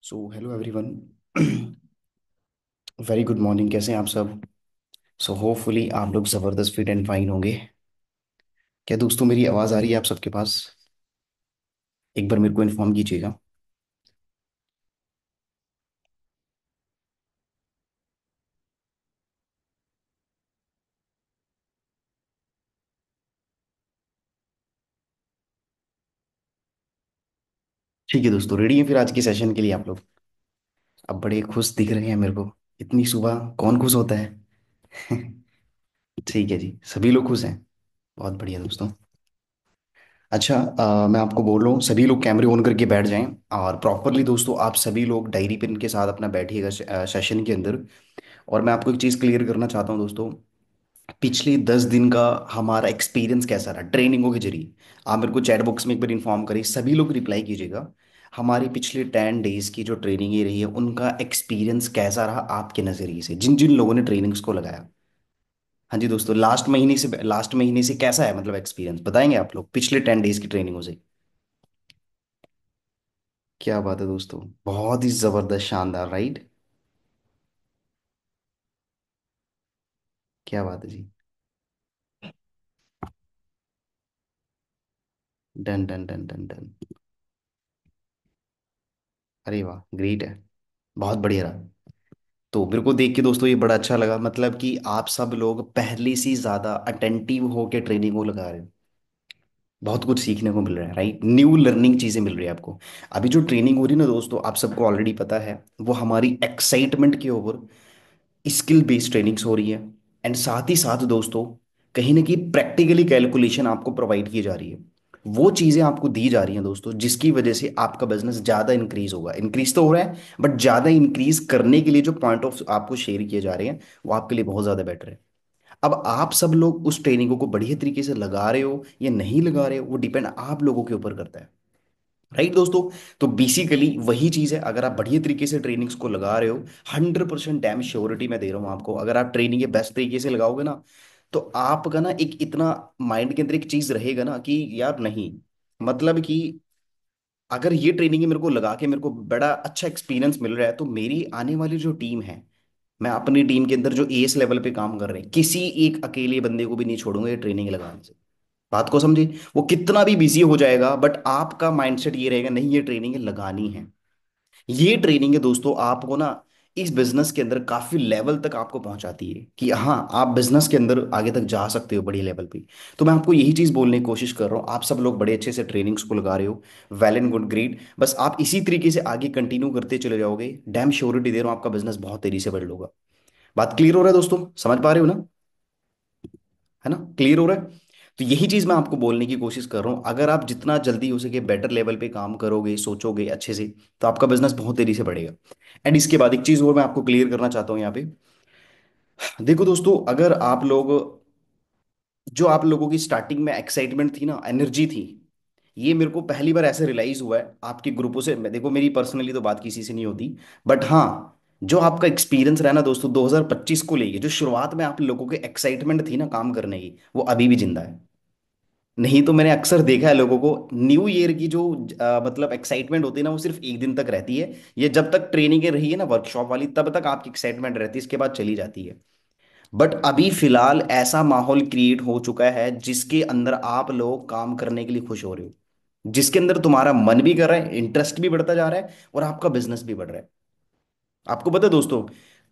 So hello everyone. Very good morning. कैसे हैं आप सब? सो होपफुली आप लोग ज़बरदस्त फिट एंड फाइन होंगे। क्या दोस्तों मेरी आवाज़ आ रही है आप सबके पास? एक बार मेरे को इन्फॉर्म कीजिएगा। ठीक है दोस्तों, रेडी हैं फिर आज के सेशन के लिए आप लोग? अब बड़े खुश दिख रहे हैं मेरे को। इतनी सुबह कौन खुश होता है? ठीक है जी, सभी लोग खुश हैं। बहुत बढ़िया दोस्तों। अच्छा, मैं आपको बोल रहा हूँ सभी लोग कैमरे ऑन करके बैठ जाएं। और प्रॉपरली दोस्तों आप सभी लोग डायरी पेन के साथ अपना बैठिएगा सेशन के अंदर। और मैं आपको एक चीज़ क्लियर करना चाहता हूँ दोस्तों। पिछले 10 दिन का हमारा एक्सपीरियंस कैसा रहा ट्रेनिंगों के जरिए? आप मेरे को चैट बॉक्स में एक बार इन्फॉर्म करिए, सभी लोग रिप्लाई कीजिएगा। हमारी पिछले 10 डेज की जो ट्रेनिंग ये रही है उनका एक्सपीरियंस कैसा रहा आपके नज़रिए से, जिन जिन लोगों ने ट्रेनिंग्स को लगाया। हाँ जी दोस्तों, लास्ट महीने से कैसा है, मतलब एक्सपीरियंस बताएंगे आप लोग पिछले 10 डेज की ट्रेनिंगों से। क्या बात है दोस्तों, बहुत ही ज़बरदस्त, शानदार, राइट? क्या बात है जी। Done done done done done. अरे वाह, ग्रेट है। बहुत बढ़िया रहा। तो मेरे को देख के दोस्तों ये बड़ा अच्छा लगा, मतलब कि आप सब लोग पहले से ज़्यादा अटेंटिव होके ट्रेनिंग को लगा रहे हो। बहुत कुछ सीखने को मिल रहा है, राइट? न्यू लर्निंग चीज़ें मिल रही है आपको। अभी जो ट्रेनिंग हो रही है ना दोस्तों, आप सबको ऑलरेडी पता है, वो हमारी एक्साइटमेंट के ऊपर स्किल बेस्ड ट्रेनिंग्स हो रही है। एंड साथ ही साथ दोस्तों, कहीं ना कहीं प्रैक्टिकली कैलकुलेशन आपको प्रोवाइड की जा रही है। वो चीज़ें आपको दी जा रही हैं दोस्तों, जिसकी वजह से आपका बिजनेस ज़्यादा इंक्रीज होगा। इंक्रीज तो हो रहा है, बट ज़्यादा इंक्रीज करने के लिए जो पॉइंट ऑफ आपको शेयर किए जा रहे हैं वो आपके लिए बहुत ज़्यादा बेटर है। अब आप सब लोग उस ट्रेनिंगों को बढ़िया तरीके से लगा रहे हो या नहीं लगा रहे हो, वो डिपेंड आप लोगों के ऊपर करता है। राइट दोस्तों? तो बेसिकली वही चीज़ है, अगर आप बढ़िया तरीके से ट्रेनिंग्स को लगा रहे हो, 100% डैम श्योरिटी मैं दे रहा हूँ आपको, अगर आप ट्रेनिंग ये बेस्ट तरीके से लगाओगे ना, तो आपका ना एक इतना माइंड के अंदर एक चीज़ रहेगा ना कि यार नहीं, मतलब कि अगर ये ट्रेनिंग मेरे को लगा के मेरे को बड़ा अच्छा एक्सपीरियंस मिल रहा है, तो मेरी आने वाली जो टीम है, मैं अपनी टीम के अंदर जो एस लेवल पे काम कर रहे हैं, किसी एक अकेले बंदे को भी नहीं छोड़ूंगा ये ट्रेनिंग लगाने से। बात को समझे? वो कितना भी बिजी हो जाएगा, बट आपका माइंडसेट ये रहेगा, नहीं ये ट्रेनिंग लगानी है। ये ट्रेनिंग है दोस्तों आपको ना इस बिजनेस के अंदर काफी लेवल तक आपको पहुंचाती है कि हाँ आप बिजनेस के अंदर आगे तक जा सकते हो बड़ी लेवल पे। तो मैं आपको यही चीज बोलने की कोशिश कर रहा हूँ, आप सब लोग बड़े अच्छे से ट्रेनिंग्स को लगा रहे हो। Well and good, great. बस आप इसी तरीके से आगे कंटिन्यू करते चले जाओगे, डैम श्योरिटी दे रहा हूँ आपका बिजनेस बहुत तेजी से बढ़ होगा। बात क्लियर हो रहा है दोस्तों? समझ पा रहे हो ना? है ना? क्लियर हो रहा है? तो यही चीज मैं आपको बोलने की कोशिश कर रहा हूँ, अगर आप जितना जल्दी हो सके बेटर लेवल पे काम करोगे, सोचोगे अच्छे से, तो आपका बिजनेस बहुत तेजी से बढ़ेगा। एंड इसके बाद एक चीज और मैं आपको क्लियर करना चाहता हूँ यहाँ पे। देखो दोस्तों, अगर आप लोग, जो आप लोगों की स्टार्टिंग में एक्साइटमेंट थी ना, एनर्जी थी, ये मेरे को पहली बार ऐसे रियलाइज हुआ है आपके ग्रुपों से। मैं देखो, मेरी पर्सनली तो बात किसी से नहीं होती, बट हाँ, जो आपका एक्सपीरियंस रहा ना दोस्तों 2025 को लेके, जो शुरुआत में आप लोगों के एक्साइटमेंट थी ना काम करने की, वो अभी भी जिंदा है। नहीं तो मैंने अक्सर देखा है लोगों को, न्यू ईयर की जो मतलब एक्साइटमेंट होती है ना, वो सिर्फ एक दिन तक रहती है। ये जब तक ट्रेनिंग रही है ना वर्कशॉप वाली, तब तक आपकी एक्साइटमेंट रहती है, इसके बाद चली जाती है। बट अभी फिलहाल ऐसा माहौल क्रिएट हो चुका है जिसके अंदर आप लोग काम करने के लिए खुश हो रहे हो, जिसके अंदर तुम्हारा मन भी कर रहा है, इंटरेस्ट भी बढ़ता जा रहा है, और आपका बिजनेस भी बढ़ रहा है। आपको पता है दोस्तों,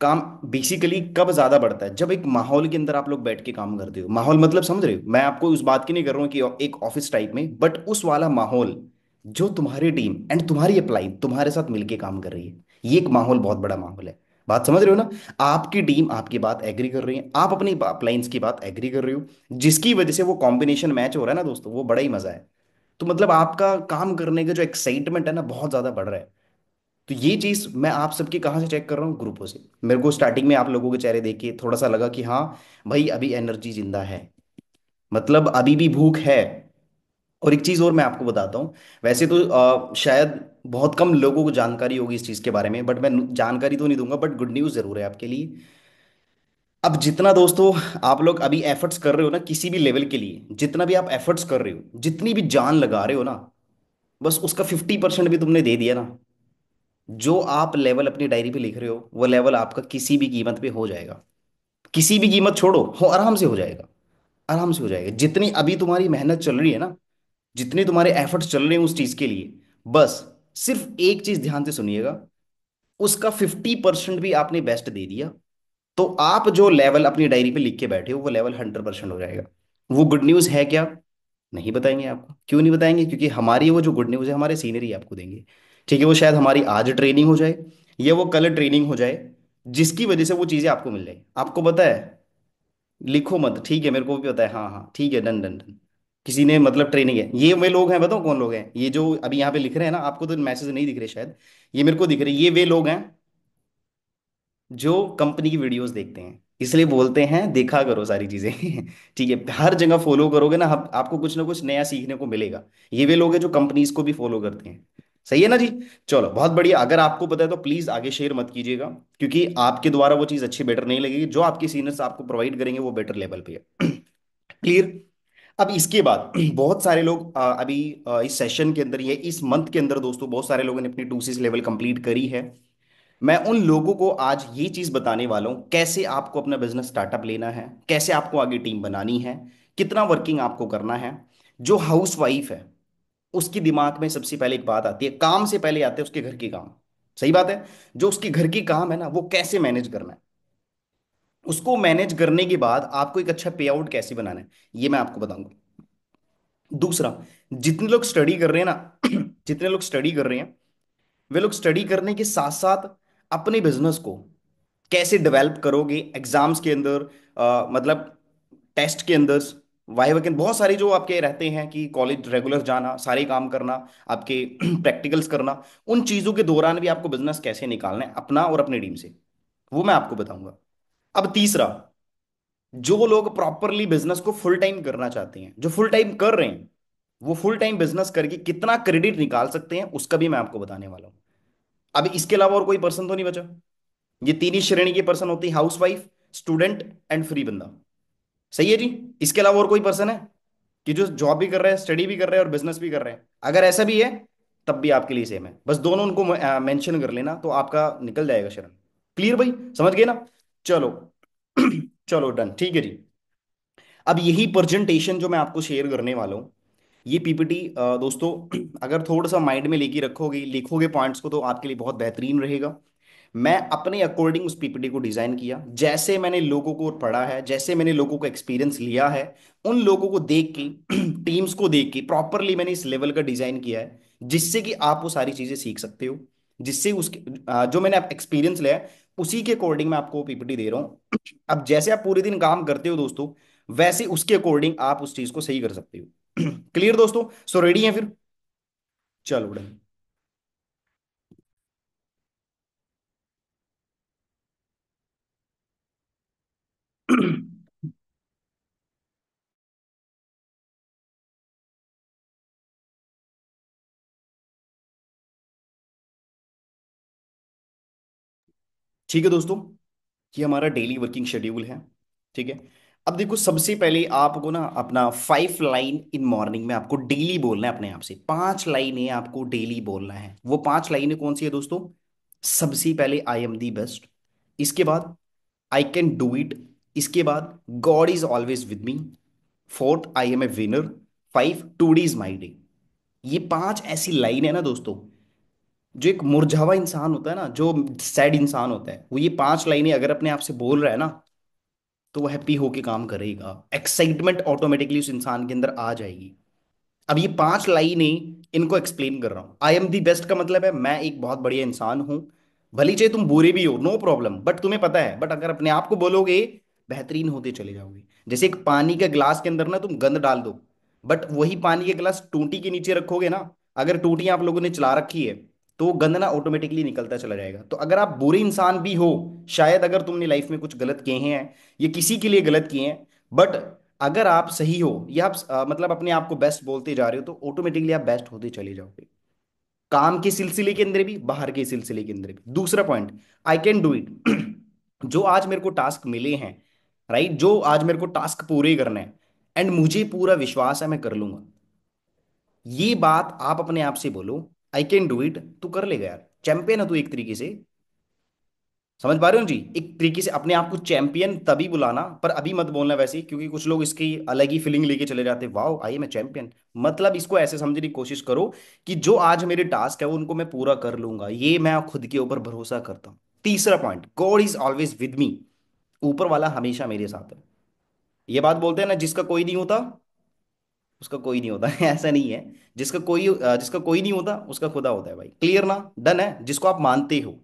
काम बेसिकली कब ज्यादा बढ़ता है? जब एक माहौल के अंदर आप लोग बैठ के काम करते हो। माहौल मतलब समझ रहे हो? मैं आपको उस बात की नहीं कर रहा हूँ कि एक ऑफिस टाइप में, बट उस वाला माहौल जो तुम्हारी टीम एंड तुम्हारी अप्लाई तुम्हारे साथ मिलके काम कर रही है, ये एक माहौल बहुत बड़ा माहौल है। बात समझ रहे हो ना? आपकी टीम आपकी बात एग्री कर रही है, आप अपनी अप्लाइंस की बात एग्री कर रहे हो, जिसकी वजह से वो कॉम्बिनेशन मैच हो रहा है ना दोस्तों, वो बड़ा ही मजा है। तो मतलब आपका काम करने का जो एक्साइटमेंट है ना, बहुत ज्यादा बढ़ रहा है। तो ये चीज मैं आप सबकी कहाँ से चेक कर रहा हूँ? ग्रुपों से। मेरे को स्टार्टिंग में आप लोगों के चेहरे देख के थोड़ा सा लगा कि हाँ भाई, अभी एनर्जी जिंदा है, मतलब अभी भी भूख है। और एक चीज और मैं आपको बताता हूँ। वैसे तो शायद बहुत कम लोगों को जानकारी होगी इस चीज के बारे में, बट मैं जानकारी तो नहीं दूंगा, बट गुड न्यूज जरूर है आपके लिए। अब जितना दोस्तों आप लोग अभी एफर्ट्स कर रहे हो ना किसी भी लेवल के लिए, जितना भी आप एफर्ट्स कर रहे हो, जितनी भी जान लगा रहे हो ना, बस उसका 50% भी तुमने दे दिया ना, जो आप लेवल अपनी डायरी पे लिख रहे हो वो लेवल आपका किसी भी कीमत पे हो जाएगा। किसी भी कीमत छोड़ो, हो आराम से हो जाएगा। आराम से हो जाएगा। जितनी अभी तुम्हारी मेहनत चल रही है ना, जितने तुम्हारे एफर्ट्स चल रहे हैं उस चीज के लिए, बस सिर्फ एक चीज ध्यान से सुनिएगा, उसका 50% भी आपने बेस्ट दे दिया, तो आप जो लेवल अपनी डायरी पे लिख के बैठे हो वो लेवल 100% हो जाएगा। वो गुड न्यूज़ है क्या? नहीं बताएंगे आपको। क्यों नहीं बताएंगे? क्योंकि हमारी वो जो गुड न्यूज़ है हमारे सीनियर ही आपको देंगे। ठीक है, वो शायद हमारी आज ट्रेनिंग हो जाए या वो कल ट्रेनिंग हो जाए, जिसकी वजह से वो चीज़ें आपको मिल जाए। आपको पता है, लिखो मत, ठीक है, मेरे को भी पता है, हाँ हाँ ठीक है, डन डन डन। किसी ने मतलब ट्रेनिंग है, ये वे लोग हैं, बताओ कौन लोग हैं ये जो अभी यहाँ पे लिख रहे हैं ना, आपको तो मैसेज नहीं दिख रहे शायद, ये मेरे को दिख रहे, ये वे लोग हैं जो कंपनी की वीडियोस देखते हैं, इसलिए बोलते हैं देखा करो सारी चीजें। ठीक है, हर जगह फॉलो करोगे ना, आपको कुछ ना कुछ नया सीखने को मिलेगा। ये वे लोग हैं जो कंपनीज को भी फॉलो करते हैं। सही है ना जी? चलो बहुत बढ़िया। अगर आपको पता है तो प्लीज आगे शेयर मत कीजिएगा, क्योंकि आपके द्वारा वो चीज अच्छी बेटर नहीं लगेगी। जो आपके सीनियर्स आपको प्रोवाइड करेंगे वो बेटर लेवल पे है। क्लियर? अब इसके बाद बहुत सारे लोग अभी इस सेशन के अंदर, ये इस मंथ के अंदर दोस्तों, बहुत सारे लोगों ने अपनी 2 CIS लेवल कंप्लीट करी है। मैं उन लोगों को आज ये चीज बताने वाला हूं, कैसे आपको अपना बिजनेस स्टार्टअप लेना है, कैसे आपको आगे टीम बनानी है, कितना वर्किंग आपको करना है। जो हाउस वाइफ है उसके दिमाग में सबसे पहले एक बात आती है, काम से पहले आते हैं उसके घर के काम। सही बात है। जो उसके घर के काम है ना, वो कैसे मैनेज करना है, उसको मैनेज करने के बाद आपको एक अच्छा पे आउट कैसे बनाना है, ये मैं आपको बताऊंगा। दूसरा, जितने लोग स्टडी कर रहे हैं ना, जितने लोग स्टडी कर रहे हैं, वे लोग स्टडी करने के साथ साथ अपने बिजनेस को कैसे डेवलप करोगे एग्जाम्स के अंदर, मतलब टेस्ट के अंदर, वाइवा के, बहुत सारे जो आपके रहते हैं कि कॉलेज रेगुलर जाना, सारे काम करना, आपके प्रैक्टिकल्स करना, उन चीजों के दौरान भी आपको बिजनेस कैसे निकालना है अपना और अपनी टीम से, वो मैं आपको बताऊंगा। अब तीसरा, जो लोग प्रॉपरली बिजनेस को फुल टाइम करना चाहते हैं, जो फुल टाइम कर रहे हैं, वो फुल टाइम बिजनेस करके कितना क्रेडिट निकाल सकते हैं उसका भी मैं आपको बताने वाला हूं। अब इसके अलावा और कोई पर्सन तो नहीं बचा। ये तीन ही श्रेणी के पर्सन होते हैं, house wife, student and free बंदा। सही है जी? इसके अलावा और कोई पर्सन है कि जो जॉब भी कर रहे हैं, स्टडी भी कर रहे हैं और बिजनेस भी कर रहे हैं? अगर ऐसा भी है तब भी आपके लिए सेम है, बस दोनों उनको मेंशन कर लेना तो आपका निकल जाएगा शरण। क्लियर भाई? समझ गए ना? चलो। चलो डन, ठीक है जी। अब यही प्रेजेंटेशन जो मैं आपको शेयर करने वाला हूँ, ये पीपीटी दोस्तों, अगर थोड़ा सा माइंड में लेके रखोगे, लिखोगे पॉइंट्स को, तो आपके लिए बहुत बेहतरीन रहेगा। मैं अपने अकॉर्डिंग उस पीपीटी को डिजाइन किया, जैसे मैंने लोगों को पढ़ा है, जैसे मैंने लोगों को एक्सपीरियंस लिया है, उन लोगों को देख के, टीम्स को देख के प्रॉपरली मैंने इस लेवल का डिजाइन किया है, जिससे कि आप वो सारी चीजें सीख सकते हो। जिससे उसके जो मैंने एक्सपीरियंस लिया है उसी के अकॉर्डिंग मैं आपको पीपीटी दे रहा हूँ। अब जैसे आप पूरे दिन काम करते हो दोस्तों, वैसे उसके अकॉर्डिंग आप उस चीज को सही कर सकते हो। क्लियर दोस्तों? सो रेडी हैं फिर? चलो डन। ठीक है दोस्तों, ये हमारा डेली वर्किंग शेड्यूल है। ठीक है। अब देखो, सबसे पहले आपको ना अपना 5 लाइन इन मॉर्निंग में आपको डेली बोलना है अपने आप से। 5 लाइनें आपको डेली बोलना है। वो 5 लाइनें कौन सी है दोस्तों? सबसे पहले आई एम दी बेस्ट, इसके बाद आई कैन डू इट, इसके बाद God is always with me, fourth I am a winner, 5 today is my day. ये 5 ऐसी लाइन है ना दोस्तों, जो एक मुरझावा इंसान होता है ना, जो सैड इंसान होता है, वो ये 5 लाइनें अगर अपने आप से बोल रहा है ना, तो वो हैप्पी होके काम करेगा। एक्साइटमेंट ऑटोमेटिकली उस इंसान के अंदर आ जाएगी। अब ये 5 लाइनें इनको एक्सप्लेन कर रहा हूं। आई एम दी बेस्ट का मतलब है मैं एक बहुत बढ़िया इंसान हूं। भले चाहे तुम बुरे भी हो, नो प्रॉब्लम, बट तुम्हें पता है, बट अगर अपने आप को बोलोगे, बेहतरीन होते चले जाओगे। जैसे एक पानी के ग्लास के अंदर ना तुम गंद डाल दो, बट वही पानी के गिलास टूटी के नीचे रखोगे ना, अगर टूटी आप लोगों ने चला रखी है, तो वो गंद ना ऑटोमेटिकली निकलता चला जाएगा। तो अगर आप बुरे इंसान भी हो, शायद अगर तुमने लाइफ में कुछ गलत किए हैं, ये किसी के लिए गलत किए हैं, बट अगर आप सही हो या आप मतलब अपने आप को बेस्ट बोलते जा रहे हो, तो ऑटोमेटिकली आप बेस्ट होते चले जाओगे, काम के सिलसिले के अंदर भी, बाहर के सिलसिले के अंदर भी। दूसरा point, I can do it. जो आज मेरे को टास्क मिले हैं, राइट, जो आज मेरे को टास्क पूरे करने हैं, एंड मुझे पूरा विश्वास है मैं कर लूंगा। ये बात आप अपने आप से बोलो। आई कैन डू इट, तू कर लेगा यार। चैंपियन है तू एक तरीके से। समझ पा रहे हो जी? एक तरीके से अपने आप को चैंपियन तभी बुलाना, पर अभी मत बोलना वैसे ही, क्योंकि कुछ लोग इसकी अलग ही फीलिंग लेके चले जाते हैं, wow I am a champion. मतलब इसको ऐसे समझने की कोशिश करो कि जो आज मेरे टास्क है उनको मैं पूरा कर लूंगा, ये मैं खुद के ऊपर भरोसा करता हूँ। तीसरा point, God is always with मी। ऊपर वाला हमेशा मेरे साथ है। ये बात बोलते हैं ना, जिसका कोई नहीं होता उसका कोई नहीं होता। ऐसा नहीं है। जिसका कोई नहीं होता उसका खुदा होता है भाई। क्लियर ना? डन है जिसको आप मानते हो।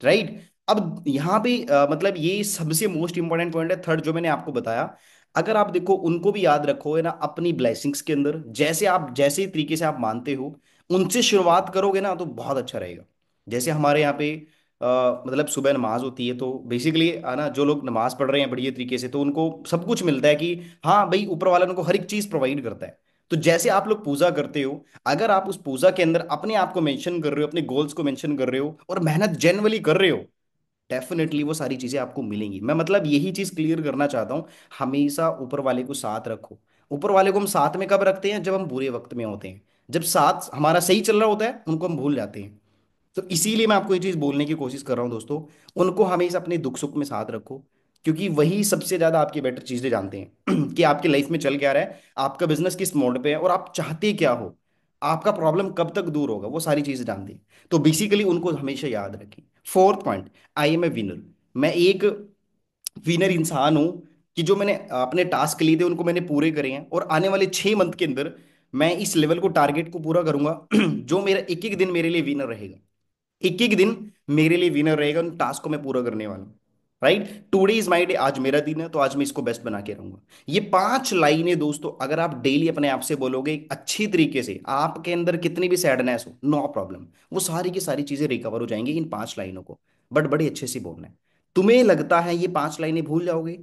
राइट। अब यहाँ पे मतलब ये सबसे मोस्ट इंपॉर्टेंट पॉइंट है थर्ड जो मैंने आपको बताया। अगर आप देखो उनको भी याद रखो है ना अपनी ब्लेसिंग्स के अंदर, जैसे आप जैसे तरीके से आप मानते हो उनसे शुरुआत करोगे ना तो बहुत अच्छा रहेगा। जैसे हमारे यहाँ पे मतलब सुबह नमाज होती है, तो बेसिकली है ना जो लोग नमाज पढ़ रहे हैं बढ़िया तरीके से, तो उनको सब कुछ मिलता है कि हाँ भाई ऊपर वाला उनको हर एक चीज प्रोवाइड करता है। तो जैसे आप लोग पूजा करते हो, अगर आप उस पूजा के अंदर अपने आप को मेंशन कर रहे हो, अपने गोल्स को मेंशन कर रहे हो और मेहनत जेन्युइनली कर रहे हो, डेफिनेटली वो सारी चीजें आपको मिलेंगी। मैं मतलब यही चीज क्लियर करना चाहता हूँ। हमेशा ऊपर वाले को साथ रखो। ऊपर वाले को हम साथ में कब रखते हैं? जब हम बुरे वक्त में होते हैं। जब साथ हमारा सही चल रहा होता है उनको हम भूल जाते हैं। तो इसीलिए मैं आपको ये चीज बोलने की कोशिश कर रहा हूँ दोस्तों। उनको हमेशा अपने दुख सुख में साथ रखो, क्योंकि वही सबसे ज्यादा आपकी बेटर चीजें जानते हैं कि आपकी लाइफ में चल क्या रहा है, आपका बिजनेस किस मोड पे है और आप चाहते क्या हो, आपका प्रॉब्लम कब तक दूर होगा, वो सारी चीजें जानते हैं। तो बेसिकली उनको हमेशा याद रखें। Fourth point, I am a winner. मैं एक विनर इंसान हूं कि जो मैंने अपने टास्क लिए थे उनको मैंने पूरे करे हैं, और आने वाले 6 मंथ के अंदर मैं इस लेवल को टारगेट को पूरा करूंगा जो मेरा एक एक दिन मेरे लिए विनर रहेगा। एक एक दिन मेरे लिए विनर रहेगा, उन टास्क को मैं पूरा करने वाला हूँ। Right. Today is my day, आज मेरा दिन है तो आज मैं इसको बेस्ट बना के रहूंगा। ये 5 लाइनें दोस्तों अगर आप डेली अपने आप से बोलोगे एक अच्छी तरीके से, आपके अंदर कितनी भी सैडनेस हो नो प्रॉब्लम, वो सारी की सारी चीजें रिकवर हो जाएंगी इन 5 लाइनों को। बट बड़े अच्छे से बोलना है। तुम्हें लगता है ये 5 लाइनें भूल जाओगे?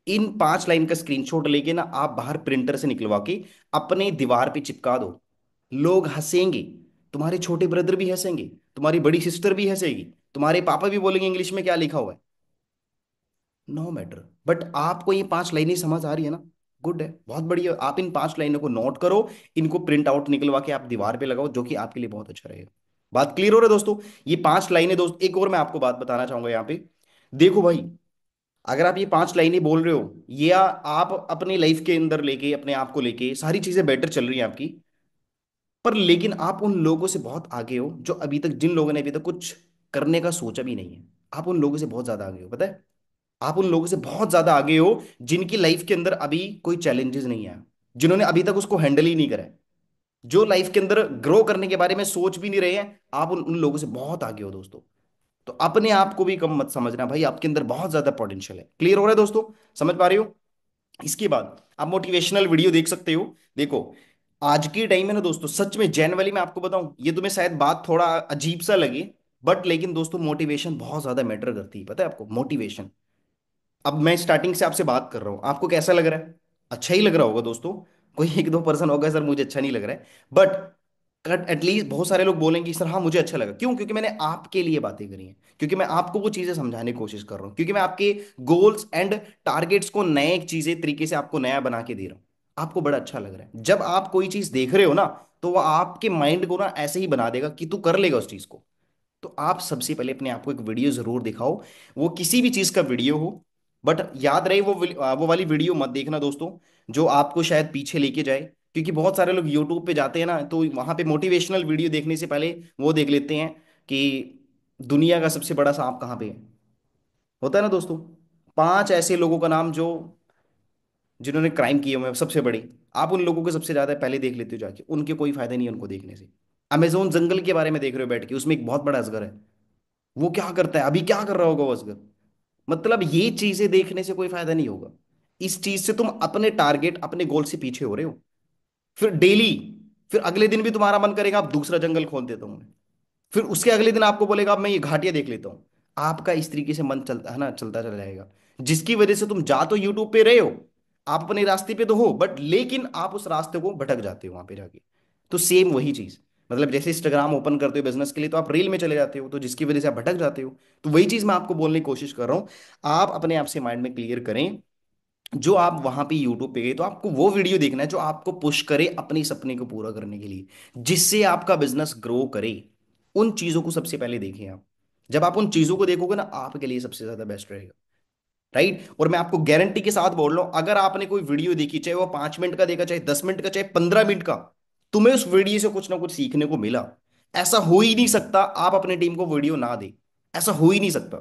इन 5 लाइन का स्क्रीनशॉट लेके ना आप बाहर प्रिंटर से निकलवा के अपने दीवार पे चिपका दो। लोग हंसेंगे, तुम्हारे छोटे ब्रदर भी हंसेंगे, तुम्हारी बड़ी सिस्टर भी हंसेगी, तुम्हारे पापा भी बोलेंगे इंग्लिश में क्या लिखा हुआ है, नो मैटर। बट आपको ये 5 लाइनें समझ आ रही है ना? गुड है, बहुत बढ़िया। आप इन 5 लाइनों को नोट करो, इनको प्रिंट आउट निकलवा के आप दीवार पे लगाओ, जो कि आपके लिए बहुत अच्छा रहेगा। बात क्लियर हो रहा है दोस्तों? ये 5 लाइनें दोस्त, एक और मैं आपको बात बताना चाहूंगा यहाँ पे। देखो भाई, अगर आप ये 5 लाइनें बोल रहे हो, ये आप अपनी लाइफ के अंदर लेके अपने आप को लेके सारी चीजें बेटर चल रही हैं आपकी, पर लेकिन आप उन लोगों से बहुत आगे हो जो अभी तक, जिन लोगों ने अभी तक कुछ करने का सोचा भी नहीं है। आप उन लोगों से बहुत ज्यादा आगे हो, पता है? आप उन लोगों से बहुत ज्यादा आगे हो जिनकी लाइफ के अंदर अभी कोई चैलेंजेस नहीं आया, जिन्होंने अभी तक उसको हैंडल ही नहीं करा है, जो लाइफ के अंदर ग्रो करने के बारे में सोच भी नहीं रहे हैं। आप उन लोगों से बहुत आगे हो दोस्तों। तो अपने आप को भी कम मत समझना भाई, आपके अंदर बहुत ज्यादा पोटेंशियल है। क्लियर हो रहा है दोस्तों? समझ पा रहे हो? इसके बाद आप मोटिवेशनल वीडियो देख सकते हो। देखो, आज के टाइम में ना दोस्तों, सच में जेनुइनली मैं आपको बताऊं, ये तुम्हें शायद बात थोड़ा अजीब सा लगे, बट लेकिन दोस्तों मोटिवेशन बहुत ज्यादा मैटर करती है, पता है आपको? मोटिवेशन। अब मैं स्टार्टिंग से आपसे बात कर रहा हूं, आपको कैसा लग रहा है? अच्छा ही लग रहा होगा दोस्तों। कोई एक दो पर्सन होगा सर मुझे अच्छा नहीं लग रहा है, बट एटलीस्ट बहुत सारे लोग बोलेंगे सर हाँ मुझे अच्छा लगा। क्यों? क्योंकि मैंने आपके लिए बातें करी हैं, क्योंकि मैं आपको वो चीजें समझाने की कोशिश कर रहा हूँ, क्योंकि मैं आपके गोल्स एंड टारगेट्स को नए चीजें तरीके से आपको नया बना के दे रहा हूँ। आपको बड़ा अच्छा लग रहा है जब आप कोई चीज देख रहे हो ना, तो वो आपके माइंड को ना ऐसे ही बना देगा कि तू कर लेगा उस चीज को। तो आप सबसे पहले अपने आप को एक वीडियो जरूर दिखाओ, वो किसी भी चीज का वीडियो हो। बट याद रहे वो वाली वीडियो मत देखना दोस्तों जो आपको शायद पीछे लेके जाए, क्योंकि बहुत सारे लोग यूट्यूब पे जाते हैं ना, तो वहां पे मोटिवेशनल वीडियो देखने से पहले वो देख लेते हैं कि दुनिया का सबसे बड़ा सांप कहाँ पे है। होता है ना दोस्तों? 5 ऐसे लोगों का नाम जो, जिन्होंने क्राइम किए हुए हैं सबसे बड़े, आप उन लोगों को सबसे ज्यादा पहले देख लेते हो जाके, उनके कोई फायदा नहीं है उनको देखने से। अमेजोन जंगल के बारे में देख रहे हो बैठ के, उसमें एक बहुत बड़ा अजगर है, वो क्या करता है, अभी क्या कर रहा होगा वो असगर। मतलब ये चीजें देखने से कोई फायदा नहीं होगा। इस चीज से तुम अपने टारगेट अपने गोल से पीछे हो रहे हो। फिर डेली, फिर अगले दिन भी तुम्हारा मन करेगा आप दूसरा जंगल खोल देता हूं मैं, फिर उसके अगले दिन आपको बोलेगा अब मैं ये घाटियां देख लेता हूँ। आपका इस तरीके से मन चलता है ना, चलता चला जाएगा, जिसकी वजह से तुम जा तो यूट्यूब पे रहे हो, आप अपने रास्ते पे तो हो, बट लेकिन आप उस रास्ते को भटक जाते हो वहां पे जाके। तो सेम वही चीज, मतलब जैसे इंस्टाग्राम ओपन करते हो बिजनेस के लिए, तो आप रील में चले जाते हो, तो जिसकी वजह से आप भटक जाते हो। तो वही चीज मैं आपको बोलने की कोशिश कर रहा हूँ। आप अपने आप से माइंड में क्लियर करें, जो आप वहां पे यूट्यूब पे गए तो आपको वो वीडियो देखना है जो आपको पुश करे अपने सपने को पूरा करने के लिए, जिससे आपका बिजनेस ग्रो करे। उन चीजों को सबसे पहले देखें आप। जब आप उन चीजों को देखोगे ना, आपके लिए सबसे ज्यादा बेस्ट रहेगा। राइट। और मैं आपको गारंटी के साथ बोल रहा हूं, अगर आपने कोई वीडियो देखी, चाहे वो 5 मिनट का देखा, चाहे 10 मिनट का, चाहे 15 मिनट का, तुम्हें उस वीडियो से कुछ ना कुछ सीखने को मिला। ऐसा हो ही नहीं सकता आप अपनी टीम को वीडियो ना दे। ऐसा हो ही नहीं सकता।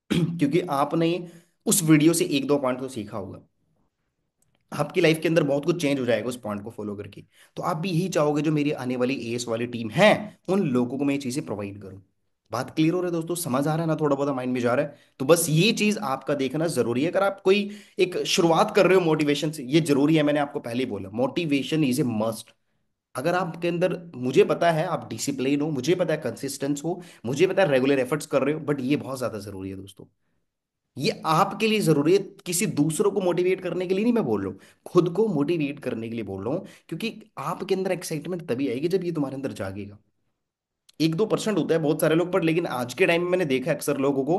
क्योंकि आपने उस वीडियो से एक दो पॉइंट तो सीखा होगा। आपकी लाइफ के अंदर बहुत कुछ चेंज हो जाएगा उस पॉइंट को फॉलो करके। तो आप भी यही चाहोगे जो मेरी आने वाली एएस वाली टीम है, उन लोगों को मैं ये चीजें प्रोवाइड करूं। बात क्लियर हो रहा है दोस्तों? समझ आ रहा है ना? थोड़ा बहुत माइंड में जा रहा है? तो बस ये चीज आपका देखना जरूरी है। अगर आप कोई एक शुरुआत कर रहे हो मोटिवेशन से, ये जरूरी है। मैंने आपको पहले ही बोला, मोटिवेशन इज ए मस्ट। अगर आपके अंदर, मुझे पता है आप डिसिप्लिन हो, मुझे पता है कंसिस्टेंस हो, मुझे पता है रेगुलर एफर्ट्स कर रहे हो, बट ये बहुत ज्यादा जरूरी है दोस्तों। ये आपके लिए जरूरी है। किसी दूसरों को मोटिवेट करने के लिए नहीं मैं बोल रहा हूँ, खुद को मोटिवेट करने के लिए बोल रहा हूँ। क्योंकि आपके अंदर एक्साइटमेंट तभी आएगी जब ये तुम्हारे अंदर जागेगा। 1-2% होता है बहुत सारे लोग पर, लेकिन आज के टाइम में मैंने देखा है अक्सर लोगों को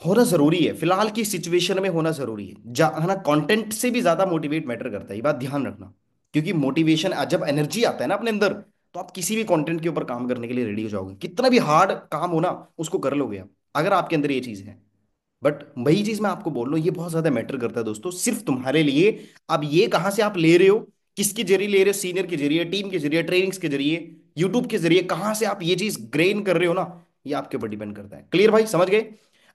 होना जरूरी है। फिलहाल की सिचुएशन में होना जरूरी है। है ना? कंटेंट से भी ज्यादा मोटिवेट मैटर करता है, ये बात ध्यान रखना। क्योंकि मोटिवेशन, जब एनर्जी आता है ना अपने अंदर, तो आप किसी भी कंटेंट के ऊपर काम करने के लिए रेडी हो जाओगे। कितना भी हार्ड काम हो ना, उसको कर लोगे आप, अगर आपके अंदर ये चीज है। बट वही चीज मैं आपको बोल रहा हूँ, ये बहुत ज्यादा मैटर करता है दोस्तों, सिर्फ तुम्हारे लिए। अब ये कहाँ से आप ले रहे हो, किसके जरिए ले रहे हो? सीनियर के जरिए, टीम के जरिए, ट्रेनिंग्स के जरिए, यूट्यूब के जरिए, कहाँ से आप ये चीज ग्रेन कर रहे हो ना, ये आपके ऊपर डिपेंड करता है। क्लियर भाई? समझ गए?